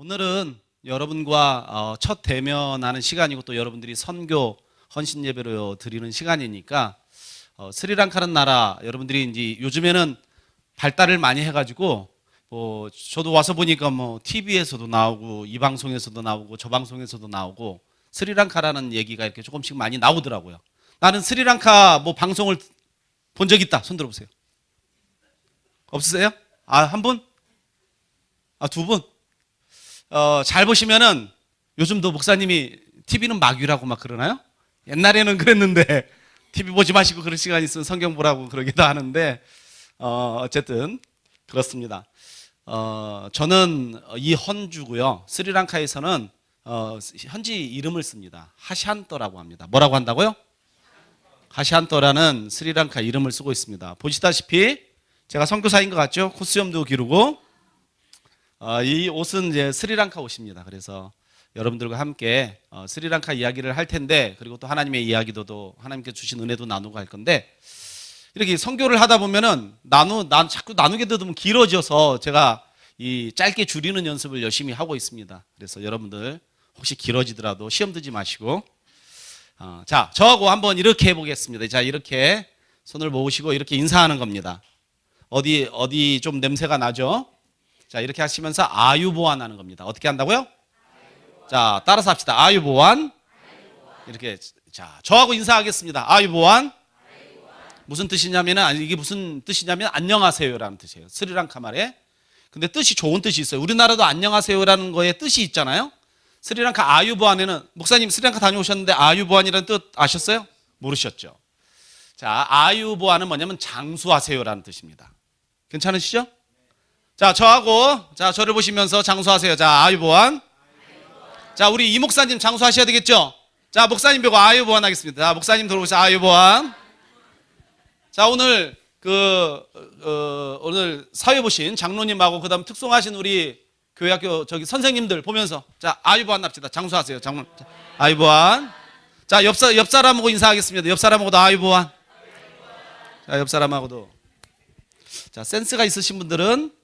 오늘은 여러분과 첫 대면하는 시간이고 또 여러분들이 선교 헌신 예배로 드리는 시간이니까 스리랑카는 나라 여러분들이 이제 요즘에는 발달을 많이 해가지고 저도 와서 보니까 TV에서도 나오고 이 방송에서도 나오고 저 방송에서도 나오고 스리랑카라는 얘기가 이렇게 조금씩 많이 나오더라고요. 나는 스리랑카 방송을 본 적 있다. 손 들어보세요. 없으세요? 한 분? 두 분? 잘 보시면은 요즘도 목사님이 TV는 마귀라고 막 그러나요? 옛날에는 그랬는데 TV 보지 마시고 그런 시간 있으면 성경 보라고 그러기도 하는데 어쨌든 그렇습니다. 저는 이헌주고요. 스리랑카에서는 현지 이름을 씁니다. 하샨떠라고 합니다. 뭐라고 한다고요? 하샨떠라는 스리랑카 이름을 쓰고 있습니다. 보시다시피 제가 선교사인 것 같죠? 코스염도 기르고 이 옷은 이제 스리랑카 옷입니다. 그래서 여러분들과 함께 스리랑카 이야기를 할 텐데, 그리고 또 하나님의 이야기도 또 하나님께 주신 은혜도 나누고 할 건데, 이렇게 선교를 하다 보면은 자꾸 나누게 되면 길어져서 제가 이 짧게 줄이는 연습을 열심히 하고 있습니다. 그래서 여러분들 혹시 길어지더라도 시험 들지 마시고, 자, 저하고 한번 이렇게 해보겠습니다. 자, 이렇게 손을 모으시고 이렇게 인사하는 겁니다. 어디 좀 냄새가 나죠? 자, 이렇게 하시면서 아유보안 하는 겁니다. 어떻게 한다고요? 자, 따라서 합시다. 아유보안. 이렇게. 자, 저하고 인사하겠습니다. 아유보안. 무슨 뜻이냐면은, 이게 무슨 뜻이냐면 안녕하세요라는 뜻이에요. 스리랑카 말에. 근데 뜻이 좋은 뜻이 있어요. 우리나라도 안녕하세요라는 거에 뜻이 있잖아요. 스리랑카 아유보안에는, 목사님 스리랑카 다녀오셨는데 아유보안이라는 뜻 아셨어요? 모르셨죠? 자, 아유보안은 뭐냐면 장수하세요라는 뜻입니다. 괜찮으시죠? 자, 저를 보시면서 장수하세요. 자, 아유보안. 자, 우리 이 목사님 장수하셔야 되겠죠? 자, 목사님 보고 아유보안 하겠습니다. 자, 목사님 들어오세요. 아유보안. 자, 오늘 오늘 사회 보신 장로님하고 그다음 특송하신 우리 교회학교 선생님들 보면서 자, 아유보안 합시다. 장수하세요. 아유보안. 자, 옆 사람하고 인사하겠습니다. 옆 사람하고도 아유보안. 자, 옆 사람하고도. 자, 센스가 있으신 분들은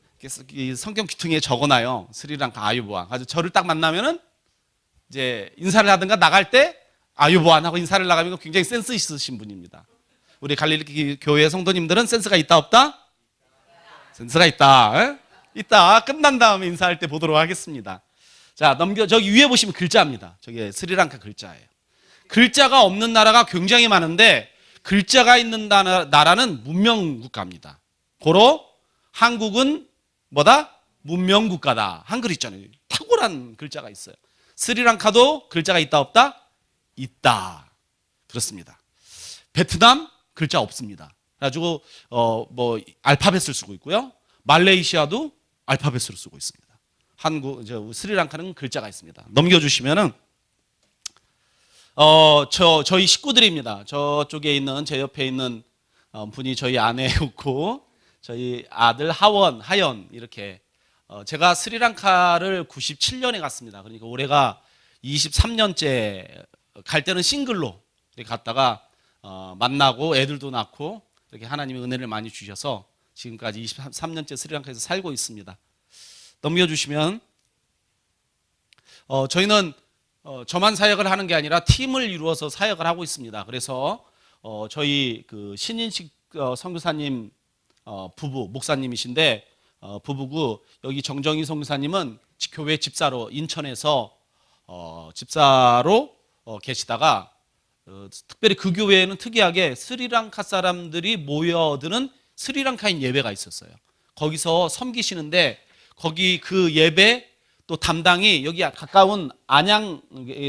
이 성경 귀퉁이에 적어놔요. 스리랑카 아유보안. 아주 저를 딱 만나면은 이제 인사를 하든가 나갈 때 아유보안 하고 인사를 나가면 굉장히 센스 있으신 분입니다. 우리 갈릴리 교회 성도님들은 센스가 있다 없다? 센스가 있다. 있다. 끝난 다음에 인사할 때 보도록 하겠습니다. 자, 저기 위에 보시면 글자입니다. 저게 스리랑카 글자예요. 글자가 없는 나라가 굉장히 많은데 글자가 있는 나라는 문명 국가입니다. 고로 한국은 뭐다? 문명 국가다. 한글 있잖아요. 탁월한 글자가 있어요. 스리랑카도 글자가 있다 없다? 있다. 그렇습니다. 베트남 글자 없습니다. 그래가지고 알파벳을 쓰고 있고요. 말레이시아도 알파벳으로 쓰고 있습니다. 스리랑카는 글자가 있습니다. 넘겨주시면은 저희 식구들입니다. 저쪽에 있는 제 옆에 있는 분이 저희 아내였고 저희 아들 하연 이렇게 제가 스리랑카를 97년에 갔습니다. 그러니까 올해가 23년째 갈 때는 싱글로 이렇게 갔다가 만나고 애들도 낳고 이렇게 하나님의 은혜를 많이 주셔서 지금까지 23년째 스리랑카에서 살고 있습니다. 넘겨주시면 저희는 저만 사역을 하는 게 아니라 팀을 이루어서 사역을 하고 있습니다. 그래서 저희 신인식 선교사님 부부 목사님이신데 부부고 여기 정정희 선교사님은 교회 집사로 인천에서 집사로 계시다가 특별히 그 교회에는 특이하게 스리랑카 사람들이 모여드는 스리랑카인 예배가 있었어요. 거기서 섬기시는데 거기 그 예배 또 담당이 여기 가까운 안양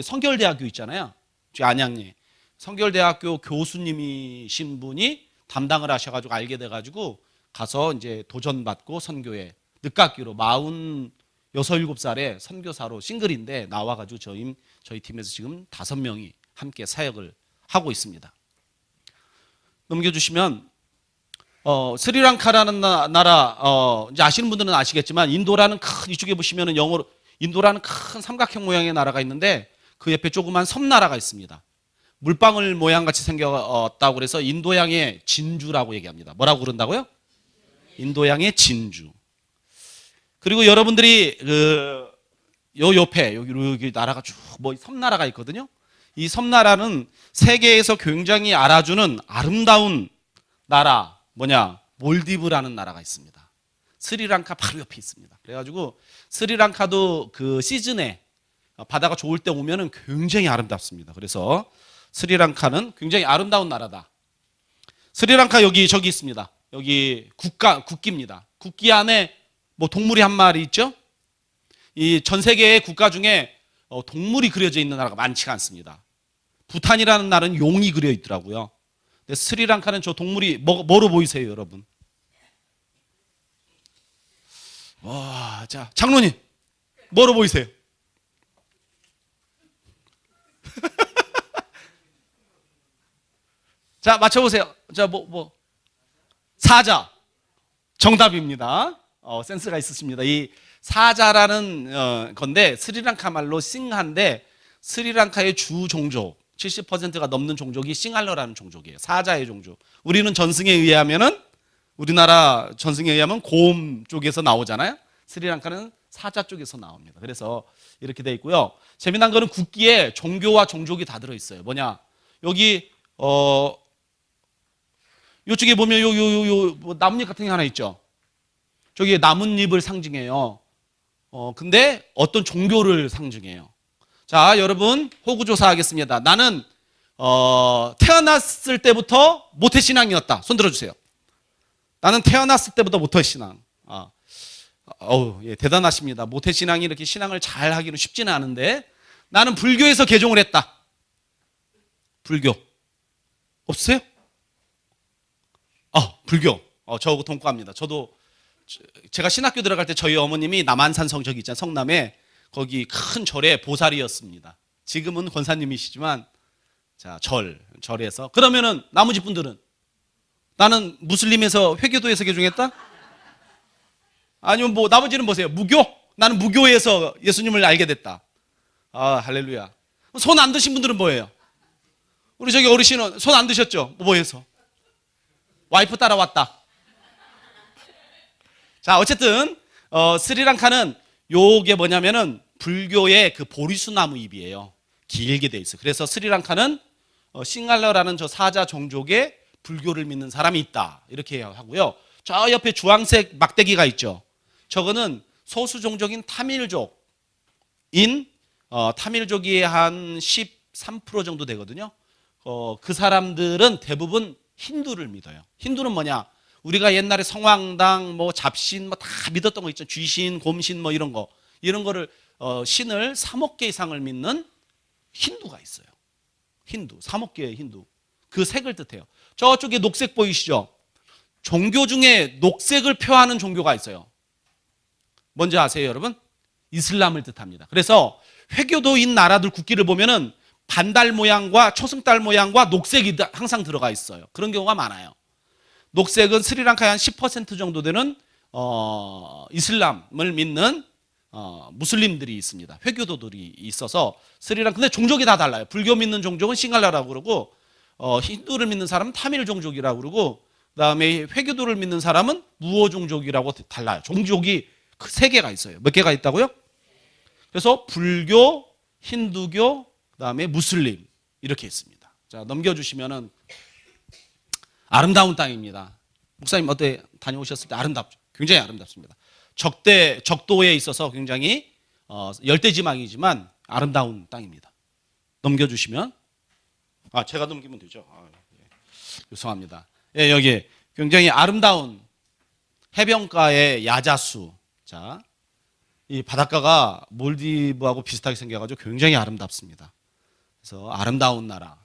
성결대학교 있잖아요. 안양에 성결대학교 교수님이신 분이 담당을 하셔가지고 알게 돼가지고 가서 이제 도전받고 선교에 늦깎이로 46, 7살에 선교사로 싱글인데 나와가지고 저희 팀에서 지금 5명이 함께 사역을 하고 있습니다. 넘겨주시면 스리랑카라는 나라 이제 아시는 분들은 아시겠지만 인도라는 이쪽에 보시면은 영어로 인도라는 큰 삼각형 모양의 나라가 있는데 그 옆에 조그만 섬나라가 있습니다. 물방울 모양같이 생겼다고 그래서 인도양의 진주라고 얘기합니다. 뭐라고 그런다고요? 인도양의 진주. 그리고 여러분들이 요 옆에 여기 나라가 쭉 뭐 섬나라가 있거든요. 이 섬나라는 세계에서 굉장히 알아주는 아름다운 나라 뭐냐? 몰디브라는 나라가 있습니다. 스리랑카 바로 옆에 있습니다. 그래가지고 스리랑카도 그 시즌에 바다가 좋을 때 오면은 굉장히 아름답습니다. 그래서 스리랑카는 굉장히 아름다운 나라다. 스리랑카 여기 저기 있습니다. 여기 국기입니다. 국기 안에 뭐 동물이 한 마리 있죠? 이 전 세계의 국가 중에 동물이 그려져 있는 나라가 많지가 않습니다. 부탄이라는 나라는 용이 그려 있더라고요. 근데 스리랑카는 저 동물이 뭐로 보이세요, 여러분? 와, 자, 장로님, 뭐로 보이세요? 자, 맞춰보세요. 자, 사자. 정답입니다. 센스가 있으십니다. 이 사자라는 건데 스리랑카 말로 싱하인데 스리랑카의 주 종족 70%가 넘는 종족이 싱할러라는 종족이에요. 사자의 종족. 우리는 전승에 의하면은 우리나라 전승에 의하면 곰 쪽에서 나오잖아요. 스리랑카는 사자 쪽에서 나옵니다. 그래서 이렇게 돼 있고요. 재미난 거는 국기에 종교와 종족이 다 들어 있어요. 뭐냐? 여기 이쪽에 보면 뭐 나뭇잎 같은 게 하나 있죠. 저기 나뭇잎을 상징해요. 근데 어떤 종교를 상징해요. 자, 여러분 호구조사 하겠습니다. 나는 태어났을 때부터 모태신앙이었다. 손 들어주세요. 나는 태어났을 때부터 모태신앙. 예, 대단하십니다. 모태신앙이 이렇게 신앙을 잘 하기는 쉽지는 않은데 나는 불교에서 개종을 했다. 불교 없으세요? 불교. 저하고 동과합니다. 저도 제가 신학교 들어갈 때 저희 어머님이 남한산성 저기 있잖아요. 성남에 거기 큰 절의 보살이었습니다. 지금은 권사님이시지만 자, 절에서 그러면은 나머지 분들은 나는 무슬림에서 회교도에서 개종했다? 아니면 뭐 나머지는 뭐세요? 무교? 나는 무교에서 예수님을 알게 됐다. 할렐루야. 손 안 드신 분들은 뭐예요? 우리 저기 어르신은 손 안 드셨죠? 뭐해서? 와이프 따라왔다. 자, 어쨌든 스리랑카는 요게 뭐냐면은 불교의 그 보리수나무 잎이에요. 길게 돼 있어요. 그래서 스리랑카는 싱갈러라는 저 사자 종족의 불교를 믿는 사람이 있다. 이렇게 하고요. 저 옆에 주황색 막대기가 있죠. 저거는 소수 종족인 타밀족이 한 13% 정도 되거든요. 그 사람들은 대부분 힌두를 믿어요. 힌두는 뭐냐? 우리가 옛날에 성황당, 뭐 잡신, 뭐 다 믿었던 거 있죠. 쥐신, 곰신, 뭐 이런 거를 신을 3억 개 이상을 믿는 힌두가 있어요. 힌두, 3억 개의 힌두. 그 색을 뜻해요. 저쪽에 녹색 보이시죠? 종교 중에 녹색을 표하는 종교가 있어요. 뭔지 아세요, 여러분? 이슬람을 뜻합니다. 그래서 회교도인 나라들 국기를 보면은 반달 모양과 초승달 모양과 녹색이 항상 들어가 있어요. 그런 경우가 많아요. 녹색은 스리랑카의 한 10% 정도 되는 이슬람을 믿는 무슬림들이 있습니다. 회교도들이 있어서 근데 종족이 다 달라요. 불교 믿는 종족은 싱갈라라고 그러고 힌두를 믿는 사람은 타밀 종족이라고 그러고 그다음에 회교도를 믿는 사람은 무어 종족이라고 달라요. 종족이 세 개가 있어요. 몇 개가 있다고요? 그래서 불교, 힌두교, 그다음에 무슬림 이렇게 있습니다. 자, 넘겨주시면은 아름다운 땅입니다. 목사님 어때? 다녀오셨을 때 아름답죠? 굉장히 아름답습니다. 적도에 있어서 굉장히 열대지방이지만 아름다운 땅입니다. 넘겨주시면 제가 넘기면 되죠. 예. 죄송합니다. 예, 여기 굉장히 아름다운 해변가의 야자수. 자, 이 바닷가가 몰디브하고 비슷하게 생겨가지고 굉장히 아름답습니다. 그래서 아름다운 나라.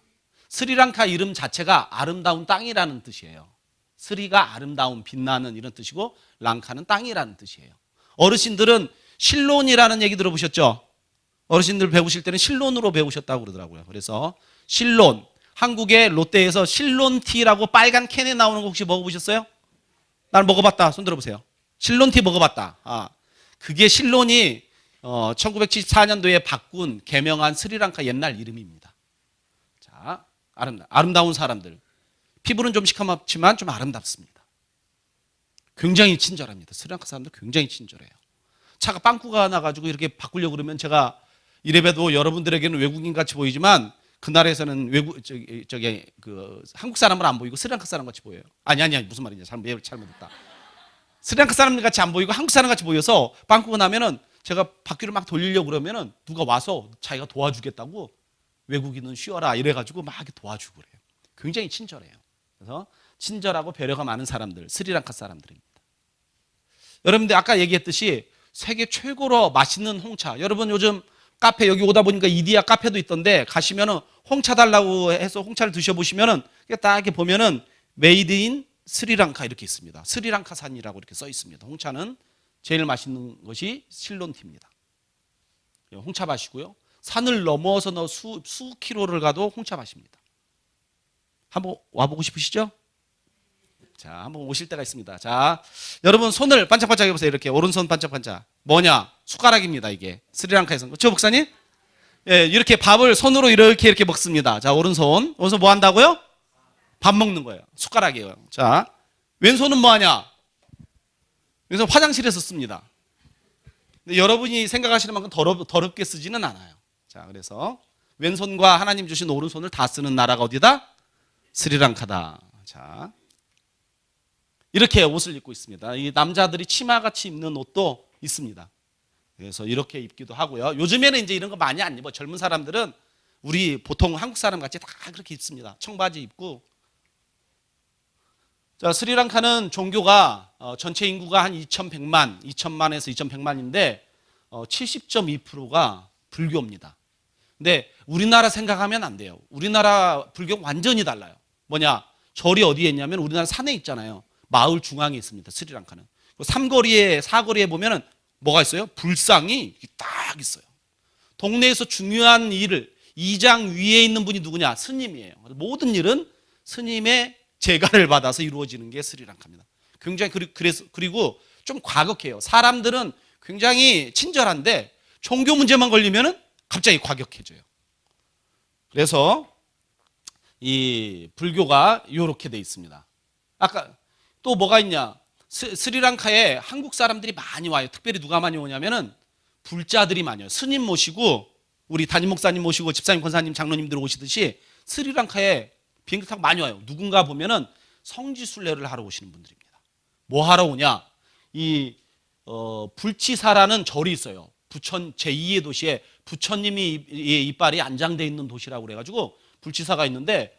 스리랑카 이름 자체가 아름다운 땅이라는 뜻이에요. 스리가 아름다운 빛나는 이런 뜻이고 랑카는 땅이라는 뜻이에요. 어르신들은 실론이라는 얘기 들어보셨죠? 어르신들 배우실 때는 실론으로 배우셨다고 그러더라고요. 그래서 실론, 한국의 롯데에서 실론티라고 빨간 캔에 나오는 거 혹시 먹어보셨어요? 난 먹어봤다. 손 들어보세요. 실론티 먹어봤다. 그게 실론이 1974년도에 바꾼 개명한 스리랑카 옛날 이름입니다. 자, 아름다운 사람들. 피부는 좀 시커멓지만 좀 아름답습니다. 굉장히 친절합니다. 스리랑카 사람들 굉장히 친절해요. 차가 빵꾸가 나가지고 이렇게 바꾸려고 그러면 제가 이래봬도 여러분들에게는 외국인 같이 보이지만 그 나라에서는 한국 사람은 안 보이고 스리랑카 사람 같이 보여요. 아니 무슨 말이냐 잘못했다. 스리랑카 사람 같이 안 보이고 한국 사람 같이 보여서 빵꾸가 나면은 제가 바퀴를 막 돌리려고 그러면은 누가 와서 자기가 도와주겠다고 외국인은 쉬어라 이래가지고 막 이렇게 도와주고 그래요. 굉장히 친절해요. 그래서 친절하고 배려가 많은 사람들, 스리랑카 사람들입니다. 여러분들 아까 얘기했듯이 세계 최고로 맛있는 홍차. 여러분 요즘 카페 여기 오다 보니까 이디야 카페도 있던데 가시면은 홍차 달라고 해서 홍차를 드셔보시면은 딱 이렇게 보면은 메이드 인 스리랑카 이렇게 있습니다. 스리랑카산이라고 이렇게 써 있습니다. 홍차는 제일 맛있는 것이 실론티입니다. 홍차 맛이고요. 산을 넘어서 수 킬로를 가도 홍차 맛입니다. 한번 와보고 싶으시죠? 자, 한번 오실 때가 있습니다. 자, 여러분 손을 반짝반짝 해보세요. 이렇게 오른손 반짝반짝. 뭐냐? 숟가락입니다. 이게 스리랑카에서. 그렇죠, 목사님? 예, 이렇게 밥을 손으로 이렇게 먹습니다. 자, 오른손 뭐 한다고요? 밥 먹는 거예요. 숟가락이에요. 자, 왼손은 뭐 하냐? 왼손 화장실에서 씁니다. 근데 여러분이 생각하시는 만큼 더럽게 쓰지는 않아요. 자, 그래서 왼손과 하나님 주신 오른손을 다 쓰는 나라가 어디다? 스리랑카다. 자, 이렇게 옷을 입고 있습니다. 이 남자들이 치마같이 입는 옷도 있습니다. 그래서 이렇게 입기도 하고요. 요즘에는 이제 이런 거 많이 안 입어. 젊은 사람들은 우리 보통 한국 사람 같이 다 그렇게 입습니다. 청바지 입고. 자, 스리랑카는 종교가 전체 인구가 한 2,100만에서 2,100만인데 70.2%가 불교입니다. 근데 우리나라 생각하면 안 돼요. 우리나라 불교가 완전히 달라요. 뭐냐? 절이 어디에 있냐면 우리나라 산에 있잖아요. 마을 중앙에 있습니다. 스리랑카는. 삼거리에 사거리에 보면은 뭐가 있어요? 불상이 딱 있어요. 동네에서 중요한 일을 이장 위에 있는 분이 누구냐? 스님이에요. 모든 일은 스님의 제가를 받아서 이루어지는 게 스리랑카입니다. 굉장히 그리고 좀 과격해요. 사람들은 굉장히 친절한데 종교 문제만 걸리면은 갑자기 과격해져요. 그래서 이 불교가 이렇게 돼 있습니다. 아까 또 뭐가 있냐? 스리랑카에 한국 사람들이 많이 와요. 특별히 누가 많이 오냐면은 불자들이 많이 와요. 스님 모시고 우리 담임 목사님 모시고 집사님, 권사님, 장로님들 오시듯이 스리랑카에 비행기 타고 많이 와요. 누군가 보면은 성지순례를 하러 오시는 분들입니다. 뭐 하러 오냐? 이 불치사라는 절이 있어요. 부천 제2의 도시에 부처님이 이빨이 안장돼 있는 도시라고 그래가지고 불치사가 있는데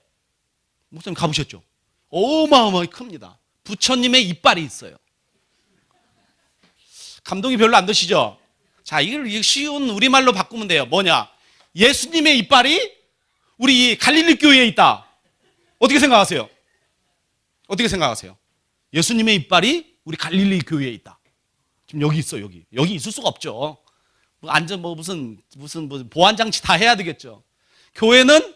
목사님 가보셨죠? 어마어마하게 큽니다. 부처님의 이빨이 있어요. 감동이 별로 안 드시죠? 자, 이걸 쉬운 우리말로 바꾸면 돼요. 뭐냐? 예수님의 이빨이 우리 갈릴리 교회에 있다. 어떻게 생각하세요? 어떻게 생각하세요? 예수님의 이빨이 우리 갈릴리 교회에 있다. 지금 여기 있어, 여기. 여기 있을 수가 없죠. 무슨 보안 장치 다 해야 되겠죠. 교회는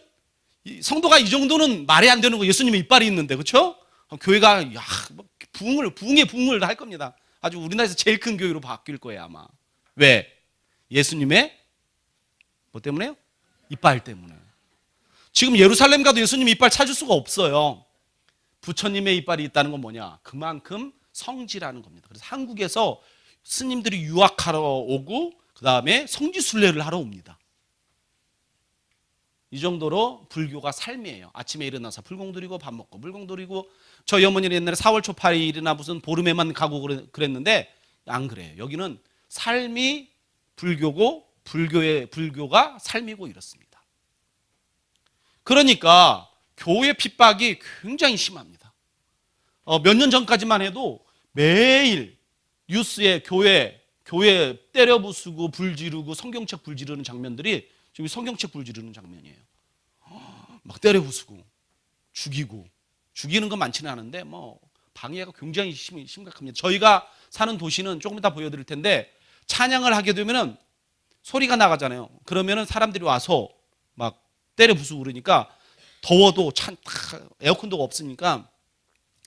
성도가 이 정도는 말이 안 되는 거. 예수님의 이빨이 있는데, 그렇죠? 교회가 부흥의 부흥을 할 겁니다. 아주 우리나라에서 제일 큰 교회로 바뀔 거예요, 아마. 왜? 예수님의 뭐 때문에요? 이빨 때문에. 지금 예루살렘 가도 예수님 이빨 찾을 수가 없어요. 부처님의 이빨이 있다는 건 뭐냐? 그만큼 성지라는 겁니다. 그래서 한국에서 스님들이 유학하러 오고 그 다음에 성지순례를 하러 옵니다. 이 정도로 불교가 삶이에요. 아침에 일어나서 불공 드리고 밥 먹고 불공 드리고. 저희 어머니는 옛날에 4월 초 8일이나 무슨 보름에만 가고 그랬는데 안 그래요. 여기는 삶이 불교고 불교가 삶이고 이렇습니다. 그러니까 교회 핍박이 굉장히 심합니다. 몇 년 전까지만 해도 매일 뉴스에 교회 때려 부수고 불 지르고 성경책 불 지르는 장면들이 지금 성경책 불 지르는 장면이에요. 막 때려 부수고 죽이는 건 많지는 않은데 뭐 방해가 굉장히 심각합니다. 저희가 사는 도시는 조금 이따 보여드릴 텐데 찬양을 하게 되면은 소리가 나가잖아요. 그러면은 사람들이 와서 막 때려 부수고 그러니까 더워도 에어컨도 없으니까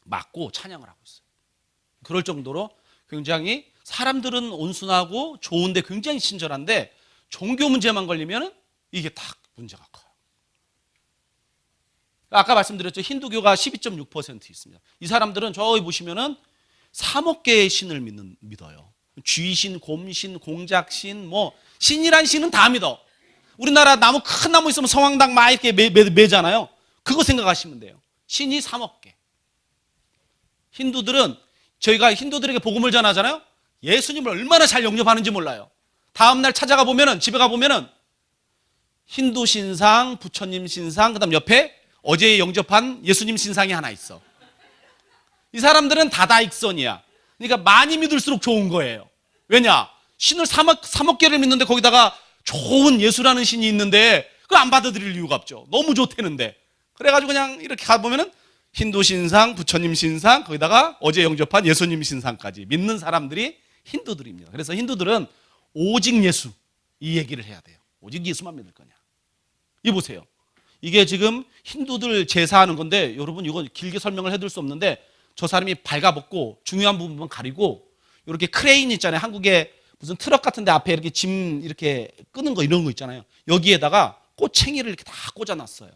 막고 찬양을 하고 있어요. 그럴 정도로 굉장히 사람들은 온순하고 좋은데 굉장히 친절한데 종교 문제만 걸리면 이게 딱 문제가 커요. 아까 말씀드렸죠. 힌두교가 12.6% 있습니다. 이 사람들은 저기 보시면은 3억 개의 신을 믿어요. 쥐신, 곰신, 공작신, 뭐 신이란 신은 다 믿어. 우리나라 나무 큰 나무 있으면 성황당 막 이렇게 매잖아요. 그거 생각하시면 돼요. 신이 3억 개. 힌두들은 저희가 힌두들에게 복음을 전하잖아요. 예수님을 얼마나 잘 영접하는지 몰라요. 다음날 찾아가 보면은 집에 가 보면은 힌두 신상, 부처님 신상, 그다음 옆에 어제 영접한 예수님 신상이 하나 있어. 이 사람들은 다다익선이야. 그러니까 많이 믿을수록 좋은 거예요. 왜냐? 신을 3억 개를 믿는데 거기다가 좋은 예수라는 신이 있는데 그걸 안 받아들일 이유가 없죠. 너무 좋대는데. 그래가지고 그냥 이렇게 가보면은 힌두 신상, 부처님 신상, 거기다가 어제 영접한 예수님 신상까지 믿는 사람들이 힌두들입니다. 그래서 힌두들은 오직 예수, 이 얘기를 해야 돼요. 오직 예수만 믿을 거냐. 이 보세요. 이게 지금 힌두들 제사하는 건데 여러분 이거 길게 설명을 해둘 수 없는데 저 사람이 발가벗고 중요한 부분만 가리고 이렇게 크레인 있잖아요. 한국에 무슨 트럭 같은 데 앞에 이렇게 짐 이렇게 끄는 거 이런 거 있잖아요. 여기에다가 꼬챙이를 이렇게 다 꽂아놨어요.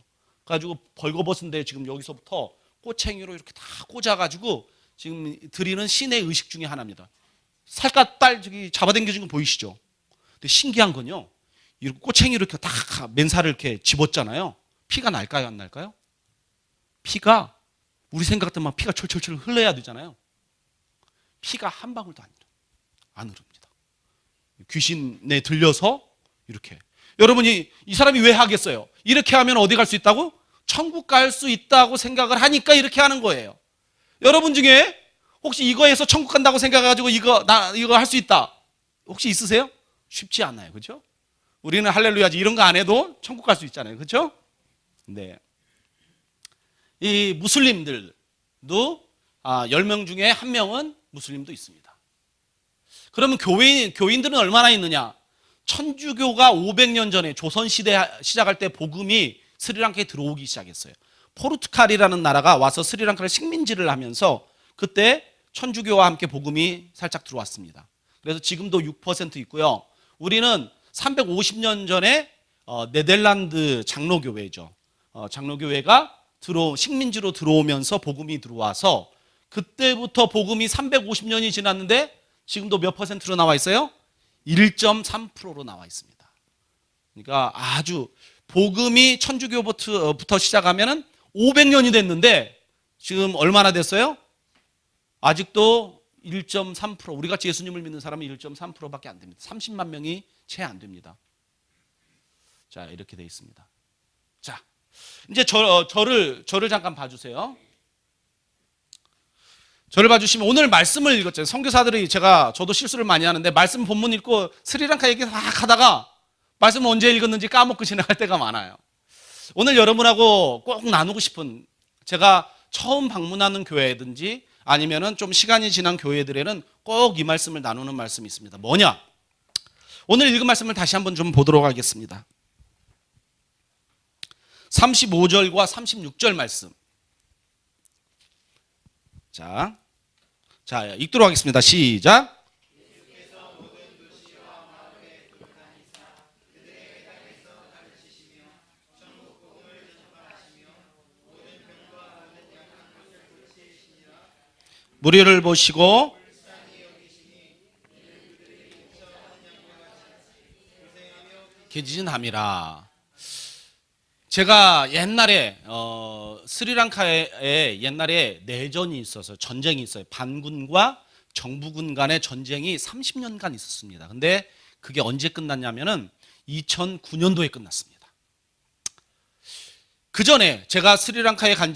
그래가지고 벌거벗은데 지금 여기서부터 꼬챙이로 이렇게 다 꽂아가지고 지금 드리는 신의 의식 중에 하나입니다. 살갗 딸 저기 잡아당겨진 거 보이시죠? 근데 신기한 건요. 이렇게 꼬챙이로 이렇게 다 맨살을 이렇게 집었잖아요. 피가 날까요, 안 날까요? 피가 우리 생각 같으면 막 피가 철철철 흘러야 되잖아요. 피가 한 방울도 안 흐릅니다. 귀신에 들려서 이렇게. 여러분이 이 사람이 왜 하겠어요? 이렇게 하면 어디 갈 수 있다고? 천국 갈 수 있다고 생각을 하니까 이렇게 하는 거예요. 여러분 중에 혹시 이거에서 천국 간다고 생각해가지고 이거 할 수 있다. 혹시 있으세요? 쉽지 않아요. 그렇죠? 우리는 할렐루야지 이런 거 안 해도 천국 갈 수 있잖아요. 그렇죠? 네. 이 무슬림들도 10명 중에 1명은 무슬림도 있습니다. 그러면 교인들은 얼마나 있느냐? 천주교가 500년 전에 조선시대 시작할 때 복음이 스리랑카에 들어오기 시작했어요. 포르투갈이라는 나라가 와서 스리랑카를 식민지를 하면서 그때 천주교와 함께 복음이 살짝 들어왔습니다. 그래서 지금도 6% 있고요. 우리는 350년 전에 네덜란드 장로교회죠. 장로교회가 식민지로 들어오면서 복음이 들어와서 그때부터 복음이 350년이 지났는데 지금도 몇 퍼센트로 나와 있어요? 1.3%로 나와 있습니다. 그러니까 아주 복음이 천주교부터 시작하면은 500년이 됐는데 지금 얼마나 됐어요? 아직도 1.3%, 우리 같이 예수님을 믿는 사람은 1.3%밖에 안 됩니다. 30만 명이 채 안 됩니다. 자, 이렇게 돼 있습니다. 자, 이제 저를 잠깐 봐주세요. 저를 봐주시면 오늘 말씀을 읽었잖아요. 선교사들이 저도 실수를 많이 하는데 말씀 본문 읽고 스리랑카 얘기 막 하다가 말씀을 언제 읽었는지 까먹고 지나갈 때가 많아요. 오늘 여러분하고 꼭 나누고 싶은, 제가 처음 방문하는 교회든지 아니면은 좀 시간이 지난 교회들에는 꼭 이 말씀을 나누는 말씀이 있습니다. 뭐냐? 오늘 읽은 말씀을 다시 한번 좀 보도록 하겠습니다. 35절과 36절 말씀. 자, 읽도록 하겠습니다. 시작. 무리를 보시고 계진함이라. 제가 옛날에 스리랑카에 옛날에 내전이 있어서 전쟁이 있어요. 반군과 정부군 간의 전쟁이 30년간 있었습니다. 근데 그게 언제 끝났냐면은 2009년도에 끝났습니다. 그 전에 제가 스리랑카에 간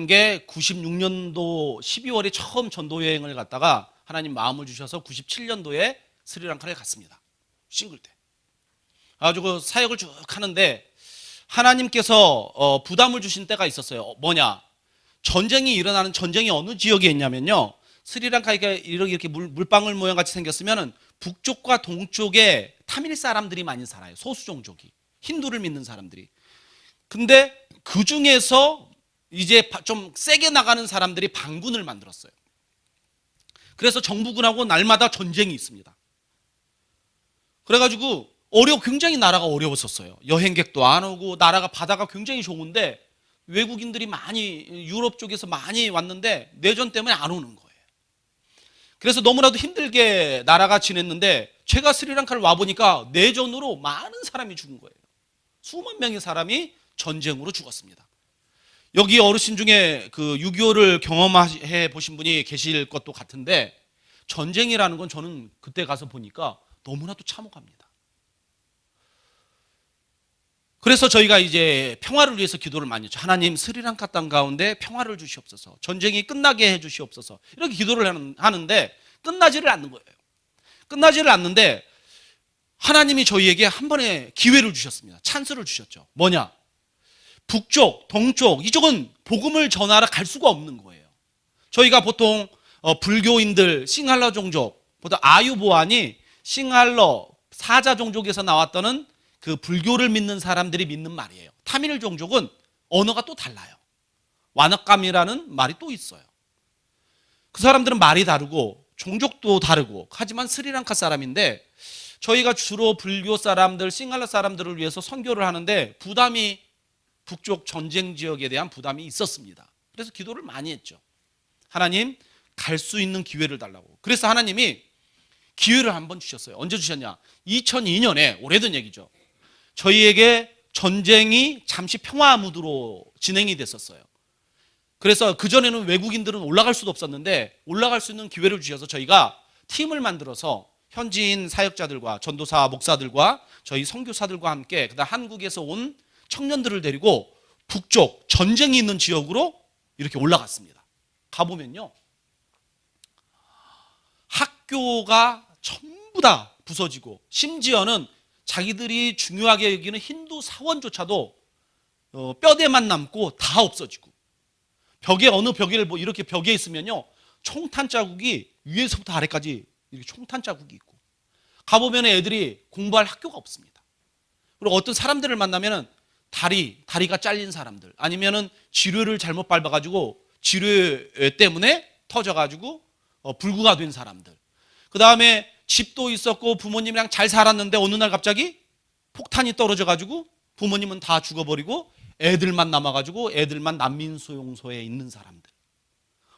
게 96년도 12월에 처음 전도 여행을 갔다가 하나님 마음을 주셔서 97년도에 스리랑카를 갔습니다. 싱글 때. 가지고 사역을 쭉 하는데 하나님께서 부담을 주신 때가 있었어요. 뭐냐? 전쟁이 어느 지역에 있냐면요. 스리랑카가 이렇게 물방울 모양 같이 생겼으면 북쪽과 동쪽에 타밀 사람들이 많이 살아요. 소수 종족이. 힌두를 믿는 사람들이. 근데 그 중에서 이제 좀 세게 나가는 사람들이 반군을 만들었어요. 그래서 정부군하고 날마다 전쟁이 있습니다. 그래가지고 굉장히 나라가 어려웠었어요. 여행객도 안 오고 나라가 바다가 굉장히 좋은데 외국인들이 많이 유럽 쪽에서 많이 왔는데 내전 때문에 안 오는 거예요. 그래서 너무나도 힘들게 나라가 지냈는데 제가 스리랑카를 와보니까 내전으로 많은 사람이 죽은 거예요. 수만 명의 사람이 전쟁으로 죽었습니다. 여기 어르신 중에 그 6.25를 경험해 보신 분이 계실 것도 같은데 전쟁이라는 건 저는 그때 가서 보니까 너무나도 참혹합니다. 그래서 저희가 이제 평화를 위해서 기도를 많이 했죠. 하나님, 스리랑카 땅 가운데 평화를 주시옵소서. 전쟁이 끝나게 해 주시옵소서. 이렇게 기도를 하는데 끝나지를 않는 거예요. 끝나지를 않는데 하나님이 저희에게 한 번의 기회를 주셨습니다. 찬스를 주셨죠. 뭐냐? 북쪽, 동쪽, 이쪽은 복음을 전하러 갈 수가 없는 거예요. 저희가 보통 불교인들, 싱할러 종족, 보통 아유보안이 싱할러 사자 종족에서 나왔다는 그 불교를 믿는 사람들이 믿는 말이에요. 타밀 종족은 언어가 또 달라요. 와나감이라는 말이 또 있어요. 그 사람들은 말이 다르고 종족도 다르고 하지만 스리랑카 사람인데 저희가 주로 불교 사람들, 싱할러 사람들을 위해서 선교를 하는데 부담이 북쪽 전쟁 지역에 대한 부담이 있었습니다. 그래서 기도를 많이 했죠. 하나님, 갈 수 있는 기회를 달라고. 그래서 하나님이 기회를 한번 주셨어요. 언제 주셨냐? 2002년에, 오래된 얘기죠. 저희에게 전쟁이 잠시 평화 무드로 진행이 됐었어요. 그래서 그전에는 외국인들은 올라갈 수도 없었는데 올라갈 수 있는 기회를 주셔서 저희가 팀을 만들어서 현지인 사역자들과 전도사 목사들과 저희 선교사들과 함께 그다음 한국에서 온 청년들을 데리고 북쪽 전쟁이 있는 지역으로 이렇게 올라갔습니다. 가보면요, 학교가 전부 다 부서지고 심지어는 자기들이 중요하게 여기는 힌두 사원조차도 뼈대만 남고 다 없어지고, 벽에 어느 벽에를 이렇게 벽에 있으면요 총탄 자국이 위에서부터 아래까지 이렇게 총탄 자국이 있고, 가보면 애들이 공부할 학교가 없습니다. 그리고 어떤 사람들을 만나면은 다리가 잘린 사람들, 아니면은 지뢰를 잘못 밟아가지고 지뢰 때문에 터져가지고 불구가 된 사람들, 그 다음에 집도 있었고 부모님이랑 잘 살았는데 어느 날 갑자기 폭탄이 떨어져가지고 부모님은 다 죽어버리고 애들만 남아가지고 애들만 난민수용소에 있는 사람들,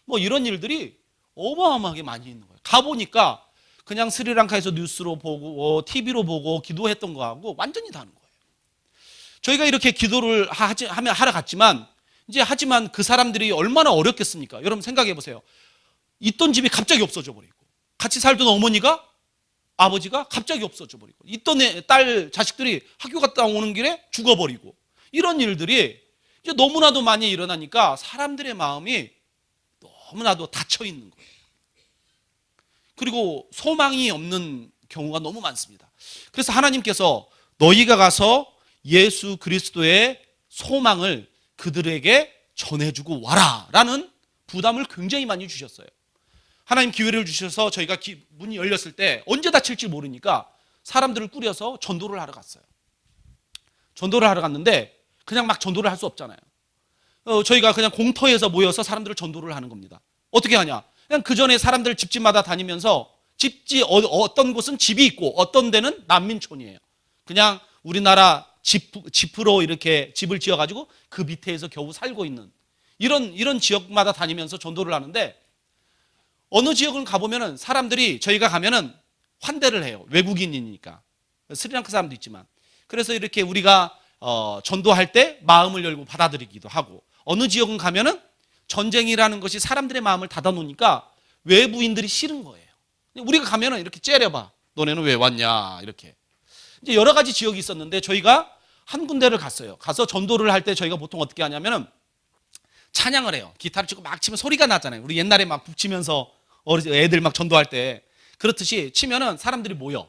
뭐 이런 일들이 어마어마하게 많이 있는 거예요. 가보니까 그냥 스리랑카에서 뉴스로 보고 TV로 보고 기도했던 거하고 완전히 다른 거예요. 저희가 이렇게 기도를 하러 갔지만 하지만 그 사람들이 얼마나 어렵겠습니까? 여러분 생각해 보세요. 있던 집이 갑자기 없어져 버리고, 같이 살던 어머니가, 아버지가 갑자기 없어져 버리고, 있던 딸 자식들이 학교 갔다 오는 길에 죽어버리고, 이런 일들이 이제 너무나도 많이 일어나니까 사람들의 마음이 너무나도 닫혀 있는 거예요. 그리고 소망이 없는 경우가 너무 많습니다. 그래서 하나님께서 너희가 가서 예수 그리스도의 소망을 그들에게 전해주고 와라 라는 부담을 굉장히 많이 주셨어요. 하나님 기회를 주셔서 저희가 문이 열렸을 때 언제 닫힐지 모르니까 사람들을 꾸려서 전도를 하러 갔어요. 전도를 하러 갔는데 그냥 막 전도를 할 수 없잖아요. 저희가 그냥 공터에서 모여서 사람들을 전도를 하는 겁니다. 어떻게 하냐? 그냥 그 전에 사람들 집집마다 다니면서 어떤 곳은 집이 있고 어떤 데는 난민촌이에요. 그냥 우리나라 집으로 이렇게 집을 지어가지고 그 밑에서 겨우 살고 있는 이런 지역마다 다니면서 전도를 하는데, 어느 지역을 가보면은 사람들이 저희가 가면은 환대를 해요. 외국인이니까. 스리랑카 사람도 있지만. 그래서 이렇게 우리가 전도할 때 마음을 열고 받아들이기도 하고, 어느 지역은 가면은 전쟁이라는 것이 사람들의 마음을 닫아놓으니까 외부인들이 싫은 거예요. 우리가 가면은 이렇게 째려봐. 너네는 왜 왔냐 이렇게. 이제 여러 가지 지역이 있었는데 저희가 한 군데를 갔어요. 가서 전도를 할 때 저희가 보통 어떻게 하냐면은 찬양을 해요. 기타를 치고 막 치면 소리가 나잖아요. 우리 옛날에 막 북치면서 애들 막 전도할 때 그렇듯이 치면은 사람들이 모여.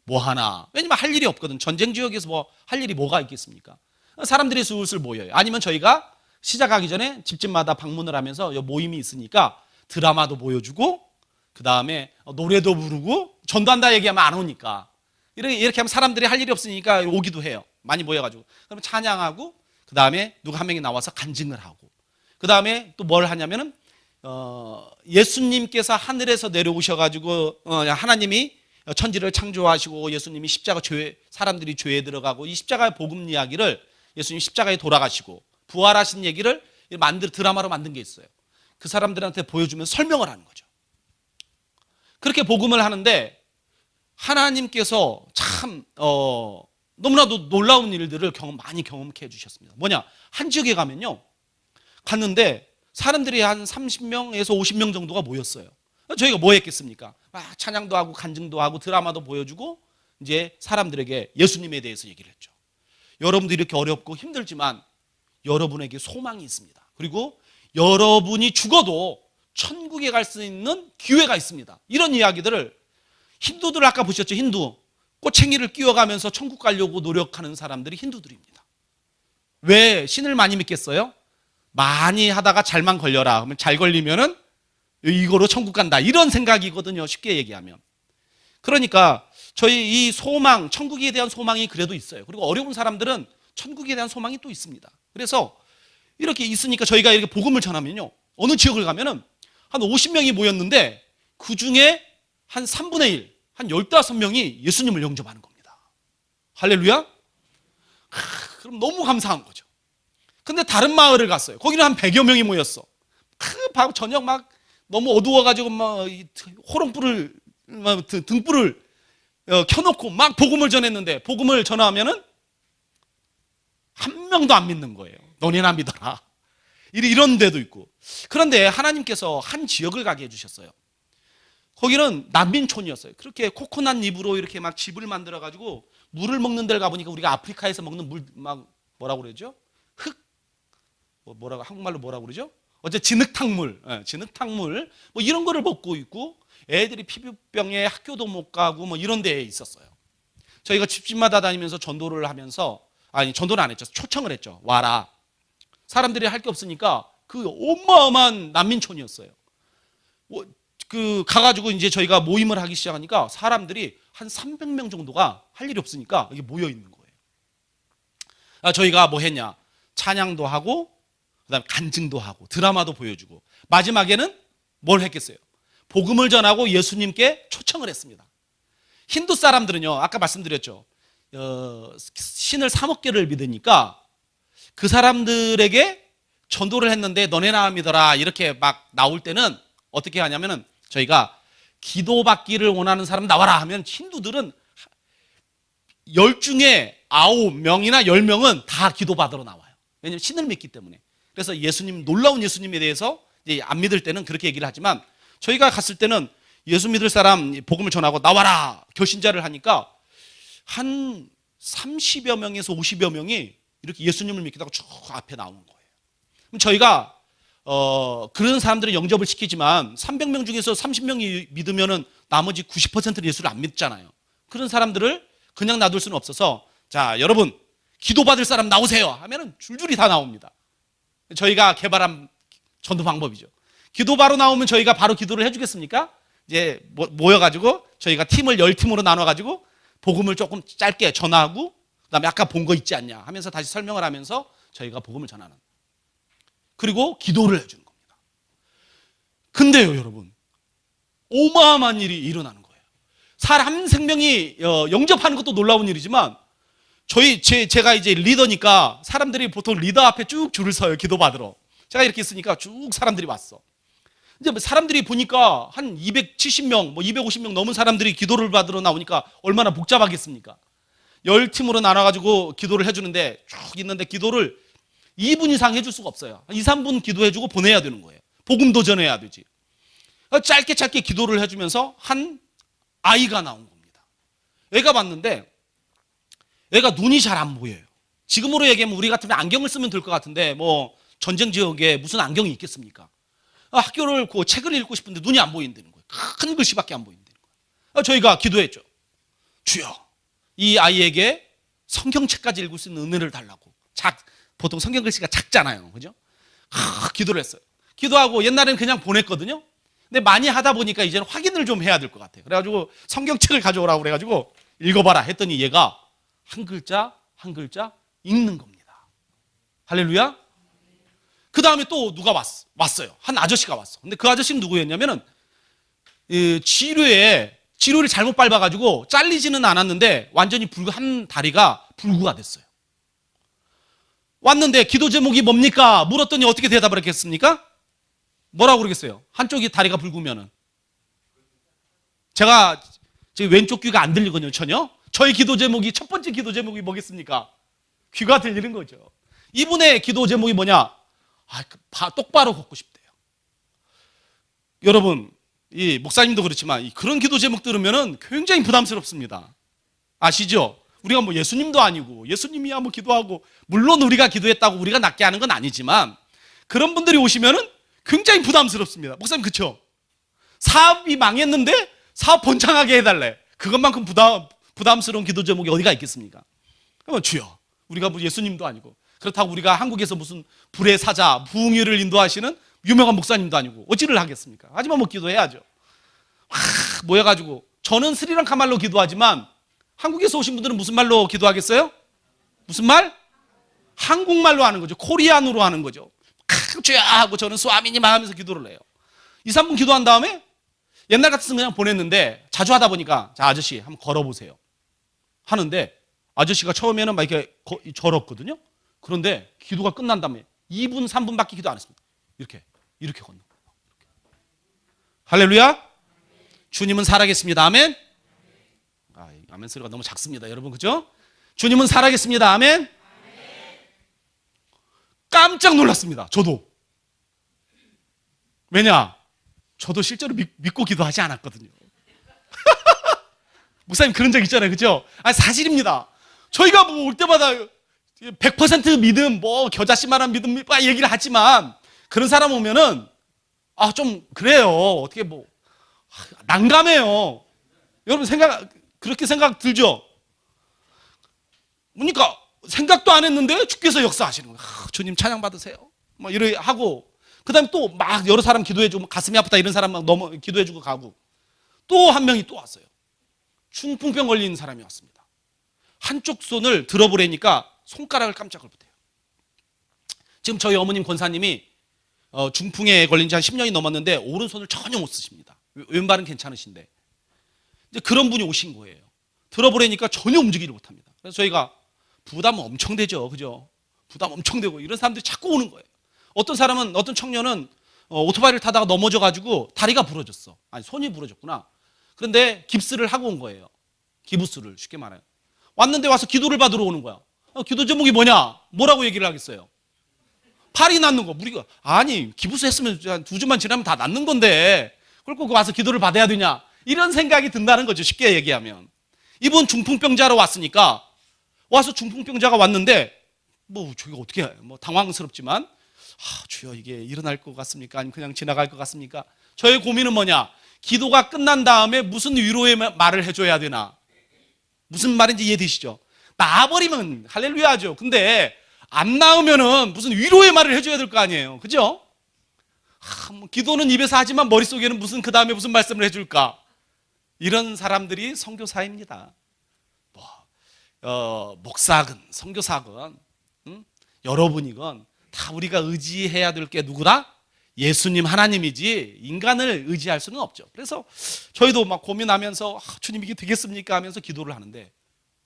뭐 하나. 왜냐면 할 일이 없거든. 전쟁 지역에서 뭐 할 일이 뭐가 있겠습니까? 사람들이 슬슬 모여요. 아니면 저희가 시작하기 전에 집집마다 방문을 하면서 모임이 있으니까 드라마도 보여주고, 그 다음에 노래도 부르고, 전도한다 얘기하면 안 오니까 이렇게 하면 사람들이 할 일이 없으니까 오기도 해요. 많이 모여가지고. 그러면 찬양하고, 그 다음에 누가 한 명이 나와서 간증을 하고, 그 다음에 또 뭘 하냐면은 예수님께서 하늘에서 내려오셔가지고 하나님이 천지를 창조하시고 예수님이 십자가 사람들이 죄에 들어가고 이 십자가의 복음 이야기를, 예수님이 십자가에 돌아가시고 부활하신 얘기를 드라마로 만든 게 있어요. 그 사람들한테 보여주면서 설명을 하는 거죠. 그렇게 복음을 하는데 하나님께서 참 너무나도 놀라운 일들을 많이 경험케 해주셨습니다. 뭐냐, 한 지역에 가면요, 갔는데 사람들이 한 30명에서 50명 정도가 모였어요. 저희가 뭐 했겠습니까? 찬양도 하고 간증도 하고 드라마도 보여주고 이제 사람들에게 예수님에 대해서 얘기를 했죠. 여러분도 이렇게 어렵고 힘들지만 여러분에게 소망이 있습니다. 그리고 여러분이 죽어도 천국에 갈 수 있는 기회가 있습니다. 이런 이야기들을 힌두들 아까 보셨죠? 힌두 꼬챙이를 끼워가면서 천국 가려고 노력하는 사람들이 힌두들입니다. 왜 신을 많이 믿겠어요? 많이 하다가 잘만 걸려라. 그러면 잘 걸리면은 이거로 천국 간다. 이런 생각이거든요. 쉽게 얘기하면. 그러니까 저희 이 소망, 천국에 대한 소망이 그래도 있어요. 그리고 어려운 사람들은 천국에 대한 소망이 또 있습니다. 그래서 이렇게 있으니까 저희가 이렇게 복음을 전하면요, 어느 지역을 가면은 한 50명이 모였는데 그 중에 한 3분의 1, 한 15명이 예수님을 영접하는 겁니다. 할렐루야? 그럼 너무 감사한 거죠. 근데 다른 마을을 갔어요. 거기는 한 100여 명이 모였어. 저녁 막 너무 어두워가지고 막 호롱불을, 등불을 켜놓고 막 복음을 전했는데, 복음을 전하면은 한 명도 안 믿는 거예요. 너네나 믿어라. 이런 데도 있고. 그런데 하나님께서 한 지역을 가게 해주셨어요. 거기는 난민촌이었어요. 그렇게 코코넛 잎으로 이렇게 막 집을 만들어가지고 물을 먹는 데를 가보니까 우리가 아프리카에서 먹는 물, 막 뭐라고 그러죠? 뭐라고, 한국말로 뭐라고 그러죠? 진흙탕물, 진흙탕물, 뭐 이런 거를 먹고 있고, 애들이 피부병에 학교도 못 가고 뭐 이런 데에 있었어요. 저희가 집집마다 다니면서 전도를 하면서, 전도는 안 했죠. 초청을 했죠. 와라. 사람들이 할 게 없으니까 그 어마어마한 난민촌이었어요. 가가지고 이제 저희가 모임을 하기 시작하니까 사람들이 한 300명 정도가 할 일이 없으니까 이게 모여 있는 거예요. 저희가 뭐 했냐? 찬양도 하고, 그다음에 간증도 하고, 드라마도 보여주고, 마지막에는 뭘 했겠어요? 복음을 전하고 예수님께 초청을 했습니다. 힌두 사람들은요, 아까 말씀드렸죠. 신을 3억 개를 믿으니까 그 사람들에게 전도를 했는데 너네나 믿어라 이렇게 막 나올 때는 어떻게 하냐면은, 저희가 기도받기를 원하는 사람 나와라 하면 힌두들은 10 중에 9명이나 10명은 다 기도받으러 나와요. 왜냐하면 신을 믿기 때문에. 그래서 예수님, 놀라운 예수님에 대해서 이제 안 믿을 때는 그렇게 얘기를 하지만, 저희가 갔을 때는 예수 믿을 사람 복음을 전하고 나와라 결신자를 하니까 한 30여 명에서 50여 명이 이렇게 예수님을 믿겠다고 쭉 앞에 나오는 거예요. 그럼 저희가 그런 사람들을 영접을 시키지만 300명 중에서 30명이 믿으면은 나머지 90%는 예수를 안 믿잖아요. 그런 사람들을 그냥 놔둘 수는 없어서, 자, 여러분 기도받을 사람 나오세요 하면은 줄줄이 다 나옵니다. 저희가 개발한 전도 방법이죠. 기도 바로 나오면 저희가 바로 기도를 해주겠습니까? 이제 모여가지고 저희가 팀을 10팀으로 나눠가지고 복음을 조금 짧게 전하고, 그다음에 아까 본 거 있지 않냐 하면서 다시 설명을 하면서 저희가 복음을 전하는, 그리고 기도를 해주는 겁니다. 근데요, 여러분, 어마어마한 일이 일어나는 거예요. 사람 생명이 영접하는 것도 놀라운 일이지만, 제가 이제 리더니까 사람들이 보통 리더 앞에 쭉 줄을 서요. 기도받으러. 제가 이렇게 있으니까 쭉 사람들이 왔어. 이제 사람들이 보니까 한 270명, 뭐 250명 넘은 사람들이 기도를 받으러 나오니까 얼마나 복잡하겠습니까? 10팀으로 나눠가지고 기도를 해주는데, 쭉 있는데 기도를 2분 이상 해줄 수가 없어요. 2, 3분 기도해주고 보내야 되는 거예요. 복음도 전해야 되지. 짧게 기도를 해주면서 한 아이가 나온 겁니다. 애가 봤는데 애가 눈이 잘 안 보여요. 지금으로 얘기하면 우리 같으면 안경을 쓰면 될 것 같은데, 뭐 전쟁 지역에 무슨 안경이 있겠습니까? 학교를 책을 읽고 싶은데 눈이 안 보인다는 거예요. 큰 글씨밖에 안 보인다는 거예요. 저희가 기도했죠. 주여, 이 아이에게 성경책까지 읽을 수 있는 은혜를 달라고. 보통 성경 글씨가 작잖아요, 그죠? 기도를 했어요. 기도하고 옛날에는 그냥 보냈거든요. 근데 많이 하다 보니까 이제는 확인을 좀 해야 될 것 같아요. 그래가지고 성경책을 가져오라고 그래가지고 읽어봐라 했더니 얘가 한 글자 한 글자 읽는 겁니다. 할렐루야. 그 다음에 또 누가 왔어요. 한 아저씨가 왔어. 근데 그 아저씨는 누구였냐면은, 지뢰를 잘못 밟아가지고 잘리지는 않았는데 완전히 한 다리가 불구가 됐어요. 왔는데 기도 제목이 뭡니까? 물었더니 어떻게 대답을 했겠습니까? 뭐라고 그러겠어요? 한쪽이 다리가 불구면은 제가 제 왼쪽 귀가 안 들리거든요, 전혀. 저희 기도 제목이, 첫 번째 기도 제목이 뭐겠습니까? 귀가 들리는 거죠. 이분의 기도 제목이 뭐냐? 똑바로 걷고 싶대요. 여러분, 이 목사님도 그렇지만 그런 기도 제목 들으면은 굉장히 부담스럽습니다. 아시죠? 우리가 뭐 예수님도 아니고, 예수님이야 뭐 기도하고, 물론 우리가 기도했다고 우리가 낫게 하는 건 아니지만, 그런 분들이 오시면은 굉장히 부담스럽습니다. 목사님, 그쵸? 사업이 망했는데 사업 번창하게 해달래. 그것만큼 부담스러운 기도 제목이 어디가 있겠습니까? 그러면 주여, 우리가 뭐 예수님도 아니고, 그렇다고 우리가 한국에서 무슨 불의 사자, 부흥회를 인도하시는 유명한 목사님도 아니고 어찌를 하겠습니까? 하지만 뭐 기도해야죠. 모여가지고, 저는 스리랑카 말로 기도하지만 한국에서 오신 분들은 무슨 말로 기도하겠어요? 무슨 말? 한국말로 하는 거죠. 코리안으로 하는 거죠. 주여 하고 저는 스와미님 하면서 기도를 해요. 2, 3분 기도한 다음에 옛날 같았으면 그냥 보냈는데, 자주 하다 보니까, 자, 아저씨 한번 걸어보세요 하는데, 아저씨가 처음에는 막 이렇게 절었거든요. 그런데 기도가 끝난 다음에 2분, 3분밖에 기도 안 했습니다. 이렇게 걷는 거예요. 할렐루야. 주님은 살아계십니다. 아멘. 아멘 소리가 너무 작습니다, 여러분, 그죠? 주님은 살아계십니다. 아멘. 깜짝 놀랐습니다, 저도. 왜냐? 저도 실제로 믿고 기도하지 않았거든요. 목사님 그런 적 있잖아요, 그죠? 사실입니다. 저희가 뭐 올 때마다 100% 믿음, 뭐 겨자씨만한 믿음 얘기를 하지만, 그런 사람 오면은 좀 그래요. 어떻게 뭐 난감해요. 여러분 그렇게 생각 들죠? 그러니까 생각도 안 했는데 주께서 역사하시는 거예요. 주님 찬양 받으세요. 막 이래 하고, 그다음에 또 막 여러 사람 기도해주고, 가슴이 아프다 이런 사람 막 기도해주고 가고, 또 한 명이 또 왔어요. 중풍병 걸린 사람이 왔습니다. 한쪽 손을 들어보려니까 손가락을 깜짝을 못해요. 지금 저희 어머님 권사님이 중풍에 걸린 지 한 10년이 넘었는데 오른손을 전혀 못 쓰십니다. 왼발은 괜찮으신데, 이제 그런 분이 오신 거예요. 들어보려니까 전혀 움직이지 못합니다. 그래서 저희가 부담 엄청 되죠, 그죠? 부담 엄청 되고, 이런 사람들이 자꾸 오는 거예요. 어떤 사람은, 어떤 청년은 오토바이를 타다가 넘어져가지고 다리가 부러졌어. 손이 부러졌구나. 그런데 깁스를 하고 온 거예요. 기부스를, 쉽게 말해요. 왔는데 와서 기도를 받으러 오는 거야. 기도 제목이 뭐냐? 뭐라고 얘기를 하겠어요? 팔이 낫는 거. 우리가 기부스 했으면 한 2주만 지나면 다 낫는 건데 그걸 꼭 와서 기도를 받아야 되냐? 이런 생각이 든다는 거죠, 쉽게 얘기하면. 이분 중풍병자로 왔으니까, 와서 중풍병자가 왔는데 뭐 저희가 어떻게 뭐 당황스럽지만, 주여 이게 일어날 것 같습니까? 아니면 그냥 지나갈 것 같습니까? 저의 고민은 뭐냐? 기도가 끝난 다음에 무슨 위로의 말을 해줘야 되나? 무슨 말인지 이해되시죠? 나아버리면 할렐루야죠. 근데 안 나으면은 무슨 위로의 말을 해줘야 될 거 아니에요, 그죠? 뭐 기도는 입에서 하지만 머릿속에는 무슨 그 다음에 무슨 말씀을 해줄까? 이런 사람들이 선교사입니다. 목사건 선교사건, 여러분이건 다 우리가 의지해야 될 게 누구다? 예수님 하나님이지 인간을 의지할 수는 없죠. 그래서 저희도 막 고민하면서 주님 이게 되겠습니까? 하면서 기도를 하는데,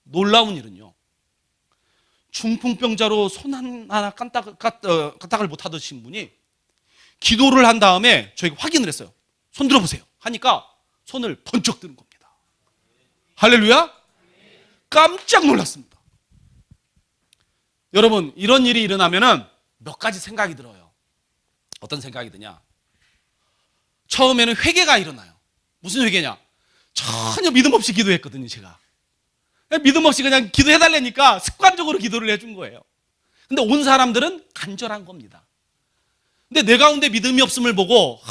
놀라운 일은요, 중풍병자로 손 하나 까딱을 못 하던 분이 기도를 한 다음에 저희가 확인을 했어요. 손 들어보세요 하니까 손을 번쩍 드는 겁니다. 할렐루야. 깜짝 놀랐습니다. 여러분, 이런 일이 일어나면은 몇 가지 생각이 들어요. 어떤 생각이 드냐? 처음에는 회개가 일어나요. 무슨 회개냐? 전혀 믿음 없이 기도했거든요, 제가. 믿음 없이 그냥 기도해달라니까 습관적으로 기도를 해준 거예요. 근데 온 사람들은 간절한 겁니다. 근데 내 가운데 믿음이 없음을 보고,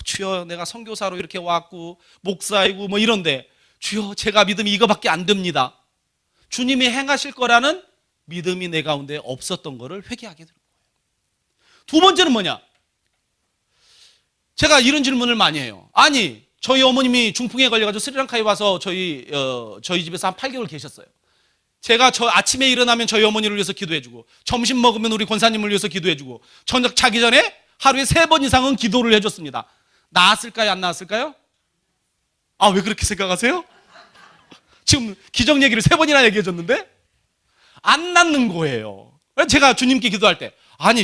주여 내가 선교사로 이렇게 왔고 목사이고 뭐 이런데, 주여 제가 믿음이 이거밖에 안 됩니다. 주님이 행하실 거라는 믿음이 내 가운데 없었던 거를 회개하게 되는 거예요. 두 번째는 뭐냐? 제가 이런 질문을 많이 해요. 저희 어머님이 중풍에 걸려가지고 스리랑카에 와서 저희 집에서 한 8개월 계셨어요. 제가 아침에 일어나면 저희 어머니를 위해서 기도해주고, 점심 먹으면 우리 권사님을 위해서 기도해주고, 저녁 자기 전에 하루에 3번 이상은 기도를 해줬습니다. 나았을까요? 안 나았을까요? 왜 그렇게 생각하세요? 지금 기적 얘기를 3번이나 얘기해줬는데 안 낫는 거예요. 제가 주님께 기도할 때,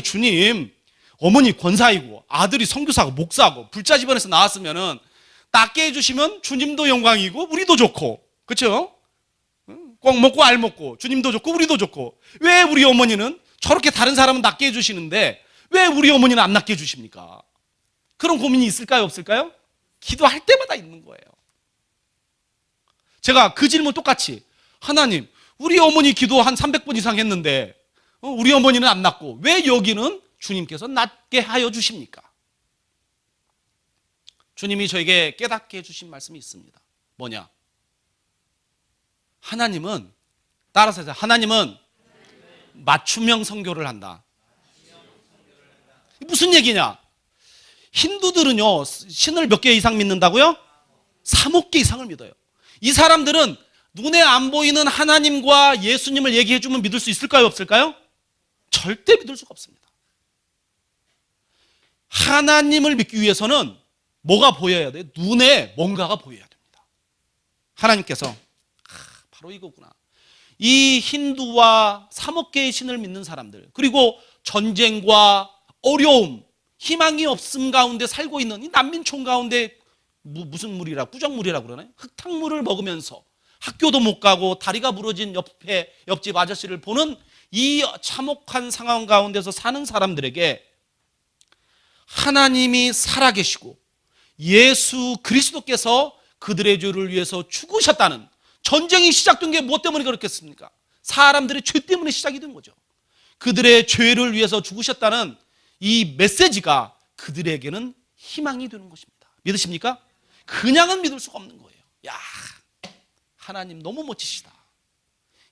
주님, 어머니 권사이고 아들이 선교사고 목사고 불자 집안에서 나왔으면은 낫게 해주시면 주님도 영광이고 우리도 좋고, 그렇죠? 꼭 먹고 알 먹고 주님도 좋고 우리도 좋고, 왜 우리 어머니는 저렇게 다른 사람은 낫게 해주시는데 왜 우리 어머니는 안 낫게 해주십니까? 그런 고민이 있을까요, 없을까요? 기도할 때마다 있는 거예요. 제가 그 질문 똑같이, 하나님, 우리 어머니 기도 한 300번 이상 했는데 우리 어머니는 안 낫고 왜 여기는 주님께서 낫게 하여 주십니까? 주님이 저에게 깨닫게 해주신 말씀이 있습니다. 뭐냐? 하나님은, 따라서 해서, 하나님은 맞춤형 선교를 한다. 무슨 얘기냐? 힌두들은요, 신을 몇 개 이상 믿는다고요? 3억 개 이상을 믿어요. 이 사람들은 눈에 안 보이는 하나님과 예수님을 얘기해주면 믿을 수 있을까요, 없을까요? 절대 믿을 수가 없습니다. 하나님을 믿기 위해서는 뭐가 보여야 돼요? 눈에 뭔가가 보여야 됩니다. 하나님께서, 바로 이거구나. 이 힌두와 3억 개의 신을 믿는 사람들, 그리고 전쟁과 어려움, 희망이 없음 가운데 살고 있는 이 난민촌 가운데 무슨 물이라, 꾸정물이라고 그러나요? 흙탕물을 먹으면서 학교도 못 가고 다리가 부러진 옆집 아저씨를 보는 이 참혹한 상황 가운데서 사는 사람들에게 하나님이 살아계시고 예수 그리스도께서 그들의 죄를 위해서 죽으셨다는, 전쟁이 시작된 게 무엇 때문에 그렇겠습니까? 사람들의 죄 때문에 시작이 된 거죠. 그들의 죄를 위해서 죽으셨다는 이 메시지가 그들에게는 희망이 되는 것입니다. 믿으십니까? 그냥은 믿을 수가 없는 거예요. 야, 하나님 너무 멋지시다.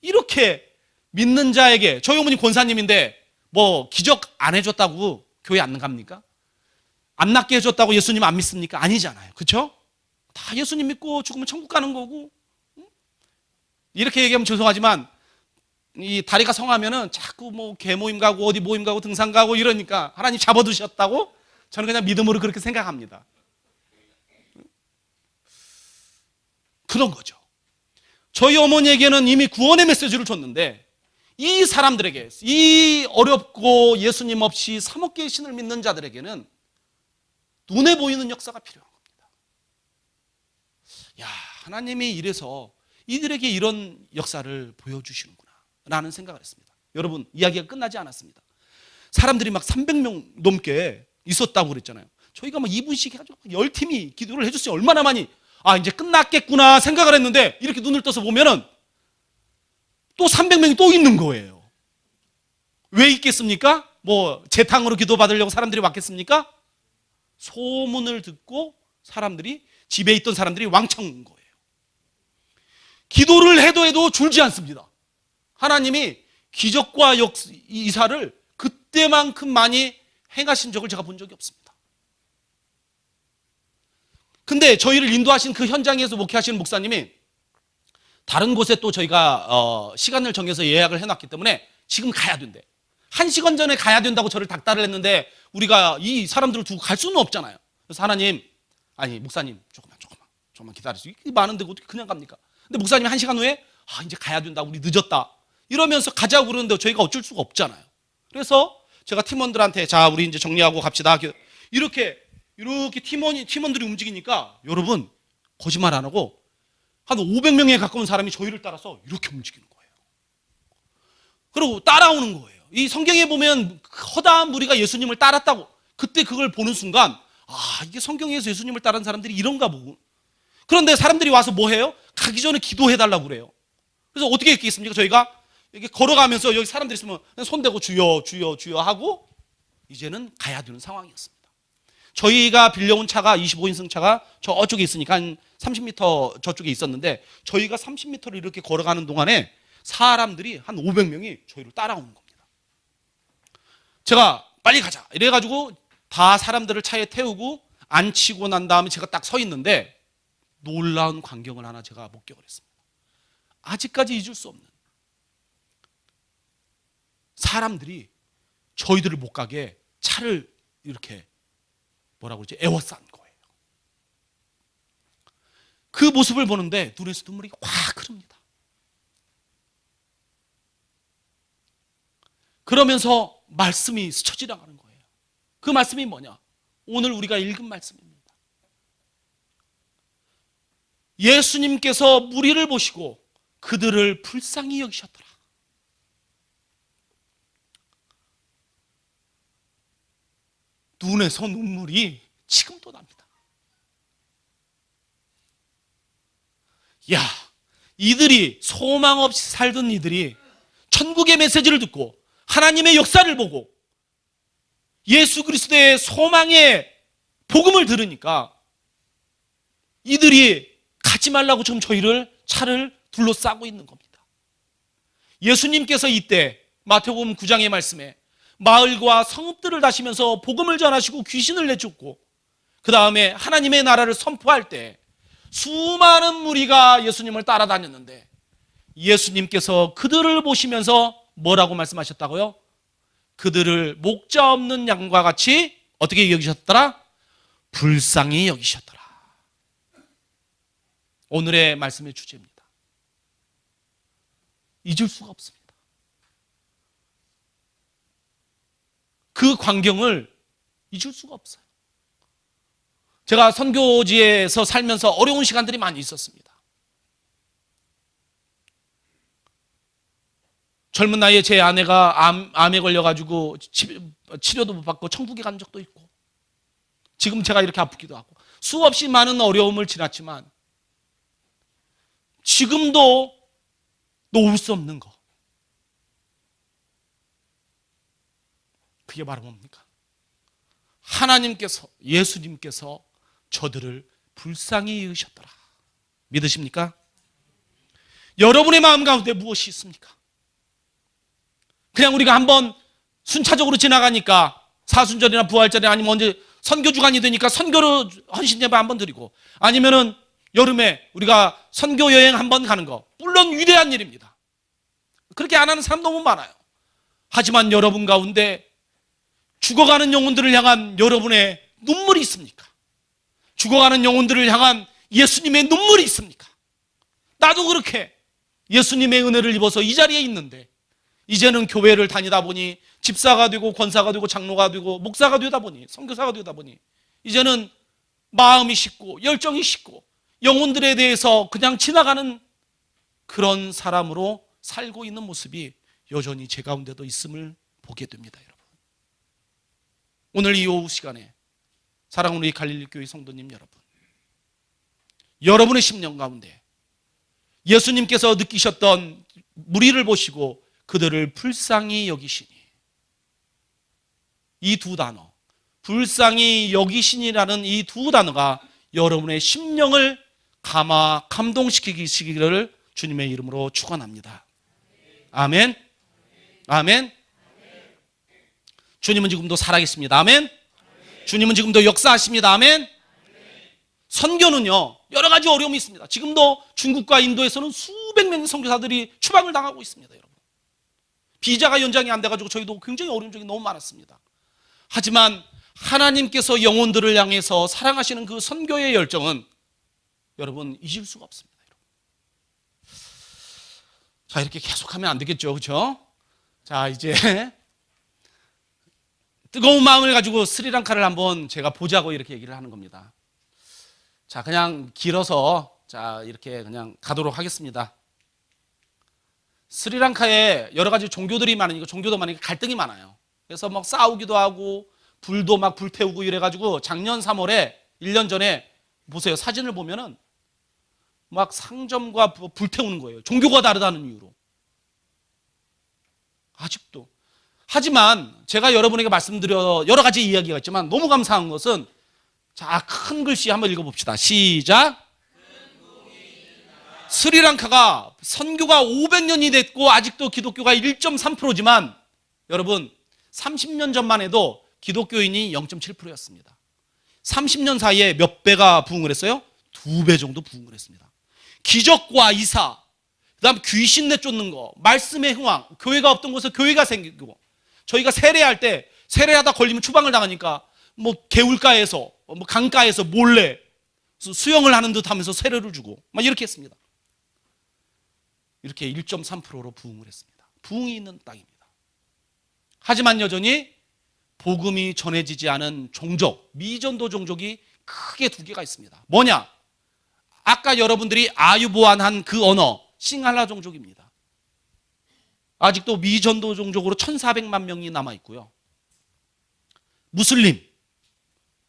이렇게 믿는 자에게, 저희 어머니 권사님인데 뭐 기적 안 해줬다고 교회 안 갑니까? 안 낫게 해줬다고 예수님 안 믿습니까? 아니잖아요. 그렇죠? 다 예수님 믿고 죽으면 천국 가는 거고. 이렇게 얘기하면 죄송하지만 이 다리가 성하면은 자꾸 뭐 개모임 가고 어디 모임 가고 등산 가고 이러니까 하나님 잡아두셨다고 저는 그냥 믿음으로 그렇게 생각합니다. 그런 거죠. 저희 어머니에게는 이미 구원의 메시지를 줬는데 이 사람들에게, 이 어렵고 예수님 없이 3억 개의 신을 믿는 자들에게는 눈에 보이는 역사가 필요한 겁니다. 야, 하나님이 이래서 이들에게 이런 역사를 보여주시는구나 라는 생각을 했습니다. 여러분, 이야기가 끝나지 않았습니다. 사람들이 막 300명 넘게 있었다고 그랬잖아요. 저희가 막 2분씩 해가지고 10팀이 기도를 해줬어요. 얼마나 많이, 이제 끝났겠구나 생각을 했는데 이렇게 눈을 떠서 보면은 또 300명이 또 있는 거예요. 왜 있겠습니까? 뭐 재탕으로 기도받으려고 사람들이 왔겠습니까? 소문을 듣고 사람들이, 집에 있던 사람들이 왕창 온 거예요. 기도를 해도 줄지 않습니다. 하나님이 기적과 이사를 그때만큼 많이 행하신 적을 제가 본 적이 없습니다. 근데 저희를 인도하신 그 현장에서 목회하시는 목사님이 다른 곳에 또 저희가 시간을 정해서 예약을 해놨기 때문에 지금 가야 된대. 1시간 전에 가야 된다고 저를 닥달을 했는데 우리가 이 사람들을 두고 갈 수는 없잖아요. 그래서 하나님, 목사님 조금만 기다리세요. 이게 많은데 어떻게 그냥 갑니까? 근데 목사님이 1시간 후에 이제 가야 된다, 우리 늦었다 이러면서 가자고 그러는데 저희가 어쩔 수가 없잖아요. 그래서 제가 팀원들한테, 자, 우리 이제 정리하고 갑시다. 이렇게 팀원들이 움직이니까 여러분, 거짓말 안 하고 한 500명에 가까운 사람이 저희를 따라서 이렇게 움직이는 거예요. 그리고 따라오는 거예요. 이 성경에 보면 허다한 무리가 예수님을 따랐다고, 그때 그걸 보는 순간 이게 성경에서 예수님을 따른 사람들이 이런가 보고. 그런데 사람들이 와서 뭐 해요? 가기 전에 기도해달라고 그래요. 그래서 어떻게 했겠습니까? 저희가 이렇게 걸어가면서 여기 사람들이 있으면 그냥 손대고 주여 주여 주여 하고 이제는 가야 되는 상황이었습니다. 저희가 빌려온 차가 25인승 차가 저쪽에 있으니까 한 30m 저쪽에 있었는데 저희가 30m를 이렇게 걸어가는 동안에 사람들이 한 500명이 저희를 따라오는 겁니다. 제가 빨리 가자 이래가지고 다 사람들을 차에 태우고 앉히고 난 다음에 제가 딱 서 있는데 놀라운 광경을 하나 제가 목격을 했습니다. 아직까지 잊을 수 없는, 사람들이 저희들을 못 가게 차를 이렇게 뭐라고 그러지? 에워싼 거예요. 그 모습을 보는데 눈에서 눈물이 확 흐릅니다. 그러면서 말씀이 스쳐 지나가는 거예요. 그 말씀이 뭐냐? 오늘 우리가 읽은 말씀입니다. 예수님께서 무리를 보시고 그들을 불쌍히 여기셨더라. 눈에서 눈물이 지금도 납니다. 야, 이들이 소망 없이 살던 이들이 천국의 메시지를 듣고 하나님의 역사를 보고 예수 그리스도의 소망의 복음을 들으니까 이들이 가지 말라고 지금 저희를 차를 둘러싸고 있는 겁니다. 예수님께서 이때 마태복음 9장의 말씀에 마을과 성읍들을 다시면서 복음을 전하시고 귀신을 내쫓고 그 다음에 하나님의 나라를 선포할 때 수많은 무리가 예수님을 따라다녔는데 예수님께서 그들을 보시면서 뭐라고 말씀하셨다고요? 그들을 목자 없는 양과 같이 어떻게 여기셨더라? 불쌍히 여기셨더라. 오늘의 말씀의 주제입니다. 잊을 수가 없습니다. 그 광경을 잊을 수가 없어요. 제가 선교지에서 살면서 어려운 시간들이 많이 있었습니다. 젊은 나이에 제 아내가 암에 걸려가지고 치료도 못 받고 천국에 간 적도 있고 지금 제가 이렇게 아프기도 하고 수없이 많은 어려움을 지났지만 지금도 놓을 수 없는 거, 그게 바로 뭡니까? 하나님께서, 예수님께서 저들을 불쌍히 여기셨더라. 믿으십니까? 여러분의 마음 가운데 무엇이 있습니까? 그냥 우리가 한번 순차적으로 지나가니까 사순절이나 부활절이 아니면 언제 선교 주간이 되니까 선교로 헌신 예배 한번 드리고 아니면은 여름에 우리가 선교 여행 한번 가는 거 물론 위대한 일입니다. 그렇게 안 하는 사람 너무 많아요. 하지만 여러분 가운데 죽어가는 영혼들을 향한 여러분의 눈물이 있습니까? 죽어가는 영혼들을 향한 예수님의 눈물이 있습니까? 나도 그렇게 예수님의 은혜를 입어서 이 자리에 있는데 이제는 교회를 다니다 보니 집사가 되고 권사가 되고 장로가 되고 목사가 되다 보니 선교사가 되다 보니 이제는 마음이 식고 열정이 식고 영혼들에 대해서 그냥 지나가는 그런 사람으로 살고 있는 모습이 여전히 제 가운데도 있음을 보게 됩니다. 여러분, 오늘 이 오후 시간에 사랑하는 우리 갈릴리 교회 성도님 여러분, 여러분의 심령 가운데 예수님께서 느끼셨던 무리를 보시고 그들을 불쌍히 여기시니, 이 두 단어, 불쌍히 여기시니라는 이 두 단어가 여러분의 심령을 감동시키기를 주님의 이름으로 축원합니다. 아멘. 아멘. 주님은 지금도 살아계십니다. 아멘. 주님은 지금도 역사하십니다. 아멘. 선교는요, 여러 가지 어려움이 있습니다. 지금도 중국과 인도에서는 수백 명의 선교사들이 추방을 당하고 있습니다. 여러분, 비자가 연장이 안 돼가지고 저희도 굉장히 어려운 적이 너무 많았습니다. 하지만 하나님께서 영혼들을 향해서 사랑하시는 그 선교의 열정은 여러분 잊을 수가 없습니다. 여러분. 자, 이렇게 계속하면 안 되겠죠, 그렇죠? 자, 이제 뜨거운 마음을 가지고 스리랑카를 한번 제가 보자고 이렇게 얘기를 하는 겁니다. 자, 그냥 길어서 자 이렇게 그냥 가도록 하겠습니다. 스리랑카에 여러 가지 종교들이 많으니까 종교도 많으니까 갈등이 많아요. 그래서 막 싸우기도 하고 불도 막 불태우고 이래가지고 작년 3월에 1년 전에 보세요, 사진을 보면은 막 상점과 불태우는 거예요. 종교가 다르다는 이유로. 아직도. 하지만 제가 여러분에게 말씀드려 여러 가지 이야기가 있지만 너무 감사한 것은, 자, 큰 글씨 한번 읽어봅시다. 시작. 스리랑카가 선교가 500년이 됐고 아직도 기독교가 1.3%지만 여러분 30년 전만 해도 기독교인이 0.7%였습니다. 30년 사이에 몇 배가 부흥을 했어요? 2배 정도 부흥을 했습니다. 기적과 이사, 그 다음 귀신 내쫓는 거, 말씀의 흥왕, 교회가 없던 곳에 교회가 생기고, 저희가 세례할 때 세례하다 걸리면 추방을 당하니까 뭐 개울가에서 뭐 강가에서 몰래 수영을 하는 듯 하면서 세례를 주고 막 이렇게 했습니다. 이렇게 1.3%로 부흥을 했습니다. 부흥이 있는 땅입니다. 하지만 여전히 복음이 전해지지 않은 종족, 미전도 종족이 크게 두 개가 있습니다. 뭐냐? 아까 여러분들이 아유보안한 그 언어 싱할라 종족입니다. 아직도 미전도 종족으로 1,400만 명이 남아 있고요. 무슬림,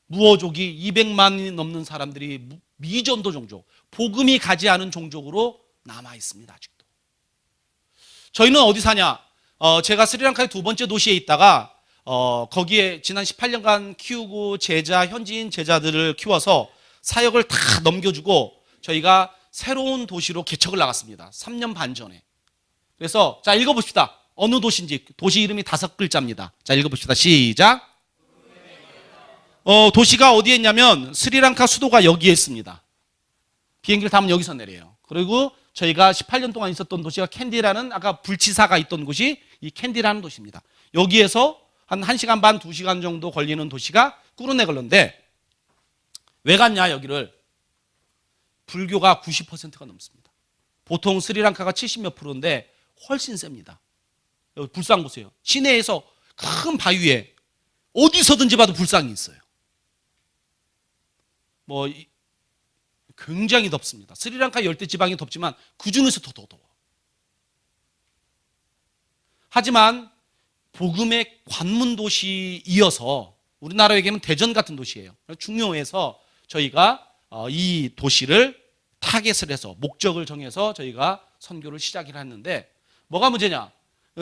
무어족이 200만이 넘는 사람들이 미전도 종족, 복음이 가지 않은 종족으로 남아 있습니다. 아직도. 저희는 어디 사냐? 제가 스리랑카의 두 번째 도시에 있다가 거기에 지난 18년간 키우고 현지인 제자들을 키워서 사역을 다 넘겨주고 저희가 새로운 도시로 개척을 나갔습니다. 3년 반 전에. 그래서 자, 읽어봅시다. 어느 도시인지. 도시 이름이 5글자입니다. 자, 읽어봅시다. 시작. 도시가 어디에 있냐면 스리랑카 수도가 여기에 있습니다. 비행기를 타면 여기서 내려요. 그리고 저희가 18년 동안 있었던 도시가 캔디라는, 아까 불치사가 있던 곳이 이 캔디라는 도시입니다. 여기에서 한 1시간 반, 2시간 정도 걸리는 도시가 꾸르네글로인데, 왜 갔냐 여기를? 불교가 90%가 넘습니다. 보통 스리랑카가 70몇 프로인데 훨씬 셉니다. 여기 불상 보세요. 시내에서 큰 바위에 어디서든지 봐도 불상이 있어요. 굉장히 덥습니다. 스리랑카 열대지방이 덥지만 그 중에서 더 더워. 하지만 복음의 관문 도시이어서 우리나라에 얘기하면 대전 같은 도시예요. 중요해서 저희가 이 도시를 타겟을 해서 목적을 정해서 저희가 선교를 시작을 했는데, 뭐가 문제냐?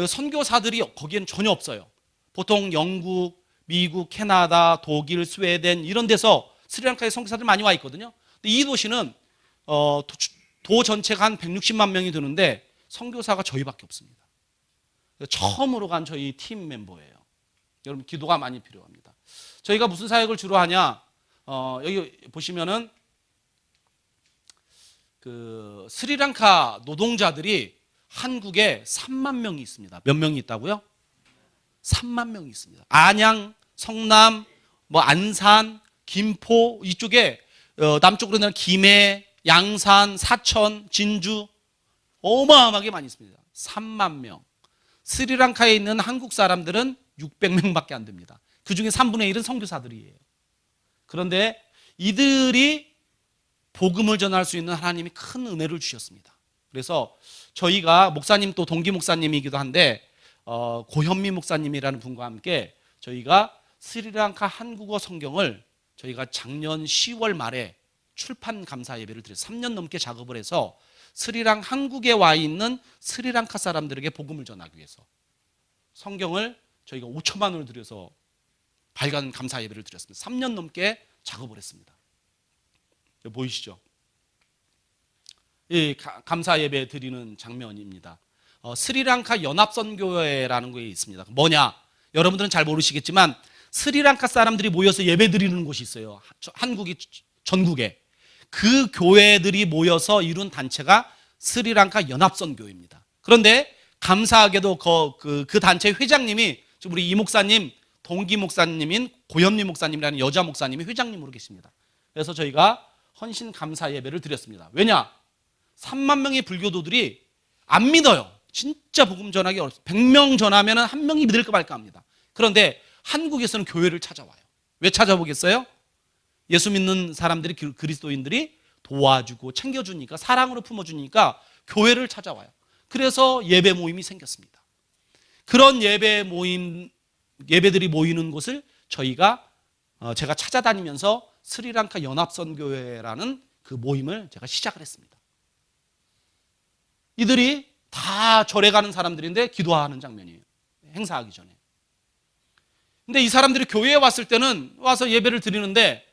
선교사들이 거기에는 전혀 없어요. 보통 영국, 미국, 캐나다, 독일, 스웨덴 이런 데서 스리랑카에 선교사들 많이 와 있거든요. 근데 이 도시는 도 전체가 한 160만 명이 되는데 선교사가 저희밖에 없습니다. 처음으로 간 저희 팀 멤버예요. 여러분 기도가 많이 필요합니다. 저희가 무슨 사역을 주로 하냐? 여기 보시면은 그 스리랑카 노동자들이 한국에 3만 명이 있습니다. 몇 명이 있다고요? 3만 명이 있습니다. 안양, 성남, 안산, 김포 이쪽에 남쪽으로 내는 김해, 양산, 사천, 진주 어마어마하게 많이 있습니다. 3만 명. 스리랑카에 있는 한국 사람들은 600명밖에 안 됩니다. 그 중에 3분의 1은 선교사들이에요. 그런데 이들이 복음을 전할 수 있는 하나님이 큰 은혜를 주셨습니다. 그래서 저희가 목사님 또 동기 목사님이기도 한데 고현미 목사님이라는 분과 함께 저희가 스리랑카 한국어 성경을 저희가 작년 10월 말에 출판 감사 예배를 드렸어요. 3년 넘게 작업을 해서 한국에 와 있는 스리랑카 사람들에게 복음을 전하기 위해서 성경을 저희가 5천만 원을 들여서 발간 감사 예배를 드렸습니다. 3년 넘게 작업을 했습니다. 보이시죠? 이 감사 예배 드리는 장면입니다. 스리랑카 연합선교회라는 게 있습니다. 뭐냐? 여러분들은 잘 모르시겠지만 스리랑카 사람들이 모여서 예배 드리는 곳이 있어요. 전국에. 그 교회들이 모여서 이룬 단체가 스리랑카 연합선교회입니다. 그런데 감사하게도 그 단체 회장님이 지금 우리 이 목사님, 동기 목사님인 고현미 목사님이라는 여자 목사님이 회장님으로 계십니다. 그래서 저희가 헌신 감사 예배를 드렸습니다. 왜냐? 3만 명의 불교도들이 안 믿어요. 진짜 복음 전하기 어렵습니다. 100명 전하면 한 명이 믿을까 말까 합니다. 그런데 한국에서는 교회를 찾아와요. 왜 찾아보겠어요? 예수 믿는 사람들이, 그리스도인들이 도와주고 챙겨주니까, 사랑으로 품어주니까 교회를 찾아와요. 그래서 예배 모임이 생겼습니다. 그런 예배들이 모이는 곳을 제가 찾아다니면서 스리랑카 연합선교회라는 그 모임을 제가 시작을 했습니다. 이들이 다 절에 가는 사람들인데 기도하는 장면이에요. 행사하기 전에. 근데 이 사람들이 교회에 왔을 때는 와서 예배를 드리는데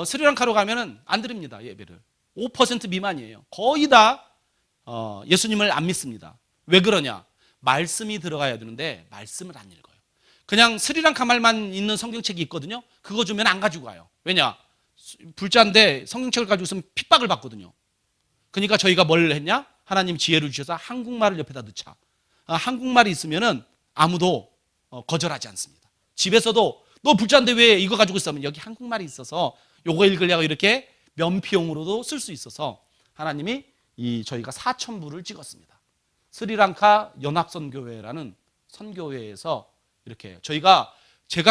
스리랑카로 가면은 안 드립니다. 예배를. 5% 미만이에요. 거의 다 예수님을 안 믿습니다. 왜 그러냐? 말씀이 들어가야 되는데 말씀을 안 읽어요. 그냥 스리랑카 말만 있는 성경책이 있거든요. 그거 주면 안 가지고 가요. 왜냐? 불자인데 성경책을 가지고 있으면 핍박을 받거든요. 그러니까 저희가 뭘 했냐? 하나님 지혜를 주셔서 한국말을 옆에다 넣자. 한국말이 있으면은 아무도 거절하지 않습니다. 집에서도 너 불자인데 왜 이거 가지고 있으면 여기 한국말이 있어서 요거 읽으려고 이렇게 면피용으로도 쓸 수 있어서 하나님이 저희가 4,000부를 찍었습니다. 스리랑카 연합선교회라는 선교회에서 이렇게 제가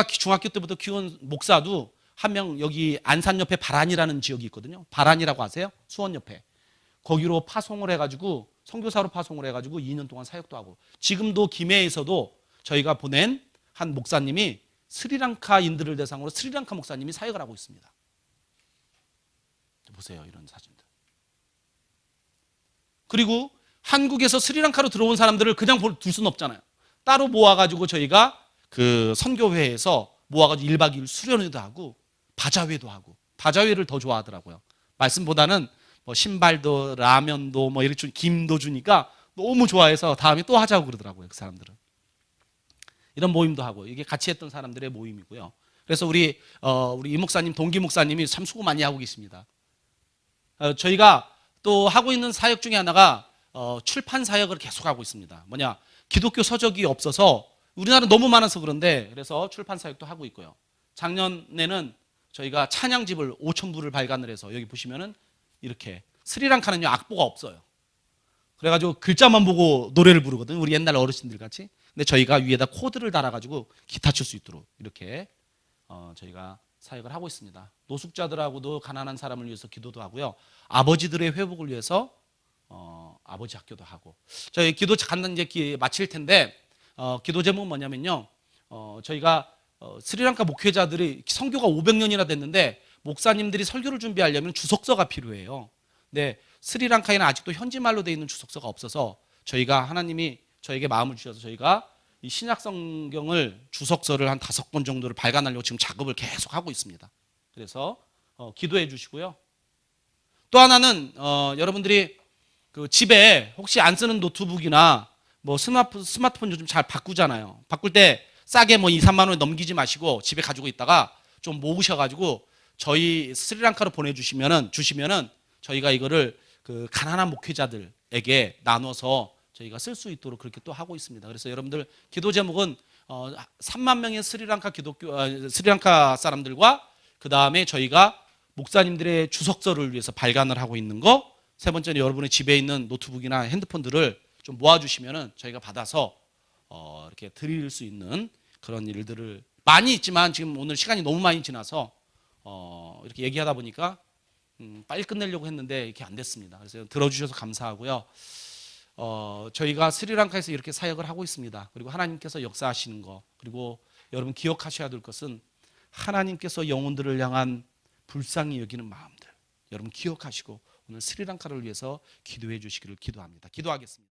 중학교 때부터 키운 목사도 한 명 여기 안산 옆에 바란이라는 지역이 있거든요. 바란이라고 아세요? 수원 옆에. 거기로 파송을 해가지고 선교사로 파송을 해가지고 2년 동안 사역도 하고 지금도 김해에서도 저희가 보낸 한 목사님이 스리랑카인들을 대상으로 스리랑카 목사님이 사역을 하고 있습니다. 보세요, 이런 사진들. 그리고 한국에서 스리랑카로 들어온 사람들을 그냥 둘 수는 없잖아요. 따로 모아가지고 저희가 그 선교회에서 모아가지고 1박 2일 수련회도 하고 바자회도 하고 바자회를 더 좋아하더라고요. 말씀보다는 뭐 신발도 라면도 뭐 이렇게 김도 주니까 너무 좋아해서 다음에 또 하자고 그러더라고요. 그 사람들은. 이런 모임도 하고 이게 같이 했던 사람들의 모임이고요. 그래서 우리 이 목사님 동기 목사님이 참 수고 많이 하고 계십니다. 저희가 또 하고 있는 사역 중에 하나가 출판 사역을 계속하고 있습니다. 뭐냐, 기독교 서적이 없어서 우리나라 너무 많아서 그런데 그래서 출판 사역도 하고 있고요. 작년에는 저희가 찬양집을 5,000부를 발간을 해서 여기 보시면은 이렇게 스리랑카는요 악보가 없어요. 그래가지고 글자만 보고 노래를 부르거든요. 우리 옛날 어르신들 같이. 근데 저희가 위에다 코드를 달아가지고 기타 칠 수 있도록 이렇게 저희가 사역을 하고 있습니다. 노숙자들하고도 가난한 사람을 위해서 기도도 하고요. 아버지들의 회복을 위해서 아버지 학교도 하고. 저희 기도 간단 이제 마칠 텐데 기도 제목은 뭐냐면요. 저희가 스리랑카 목회자들이 선교가 500년이나 됐는데 목사님들이 설교를 준비하려면 주석서가 필요해요. 근데 스리랑카에는 아직도 현지말로 되어 있는 주석서가 없어서 저희가 하나님이 저에게 마음을 주셔서 저희가 이 신약 성경을 주석서를 한 5권 정도를 발간하려고 지금 작업을 계속 하고 있습니다. 그래서 기도해 주시고요. 또 하나는 여러분들이 그 집에 혹시 안 쓰는 노트북이나 뭐 스마트폰 요즘 잘 바꾸잖아요. 바꿀 때 싸게 뭐 2, 3만 원 넘기지 마시고 집에 가지고 있다가 좀 모으셔가지고 저희 스리랑카로 보내주시면은 저희가 이거를 그 가난한 목회자들에게 나눠서 저희가 쓸 수 있도록 그렇게 또 하고 있습니다. 그래서 여러분들 기도 제목은 3만 명의 스리랑카 사람들과 그 다음에 저희가 목사님들의 주석서를 위해서 발간을 하고 있는 거. 세 번째는 여러분의 집에 있는 노트북이나 핸드폰들을 좀 모아주시면은 저희가 받아서 이렇게 드릴 수 있는 그런 일들을 많이 있지만 지금 오늘 시간이 너무 많이 지나서 이렇게 얘기하다 보니까 빨리 끝내려고 했는데 이렇게 안 됐습니다. 그래서 들어주셔서 감사하고요. 저희가 스리랑카에서 이렇게 사역을 하고 있습니다. 그리고 하나님께서 역사하시는 거, 그리고 여러분 기억하셔야 될 것은 하나님께서 영혼들을 향한 불쌍히 여기는 마음들 여러분 기억하시고 오늘 스리랑카를 위해서 기도해 주시기를 기도합니다. 기도하겠습니다.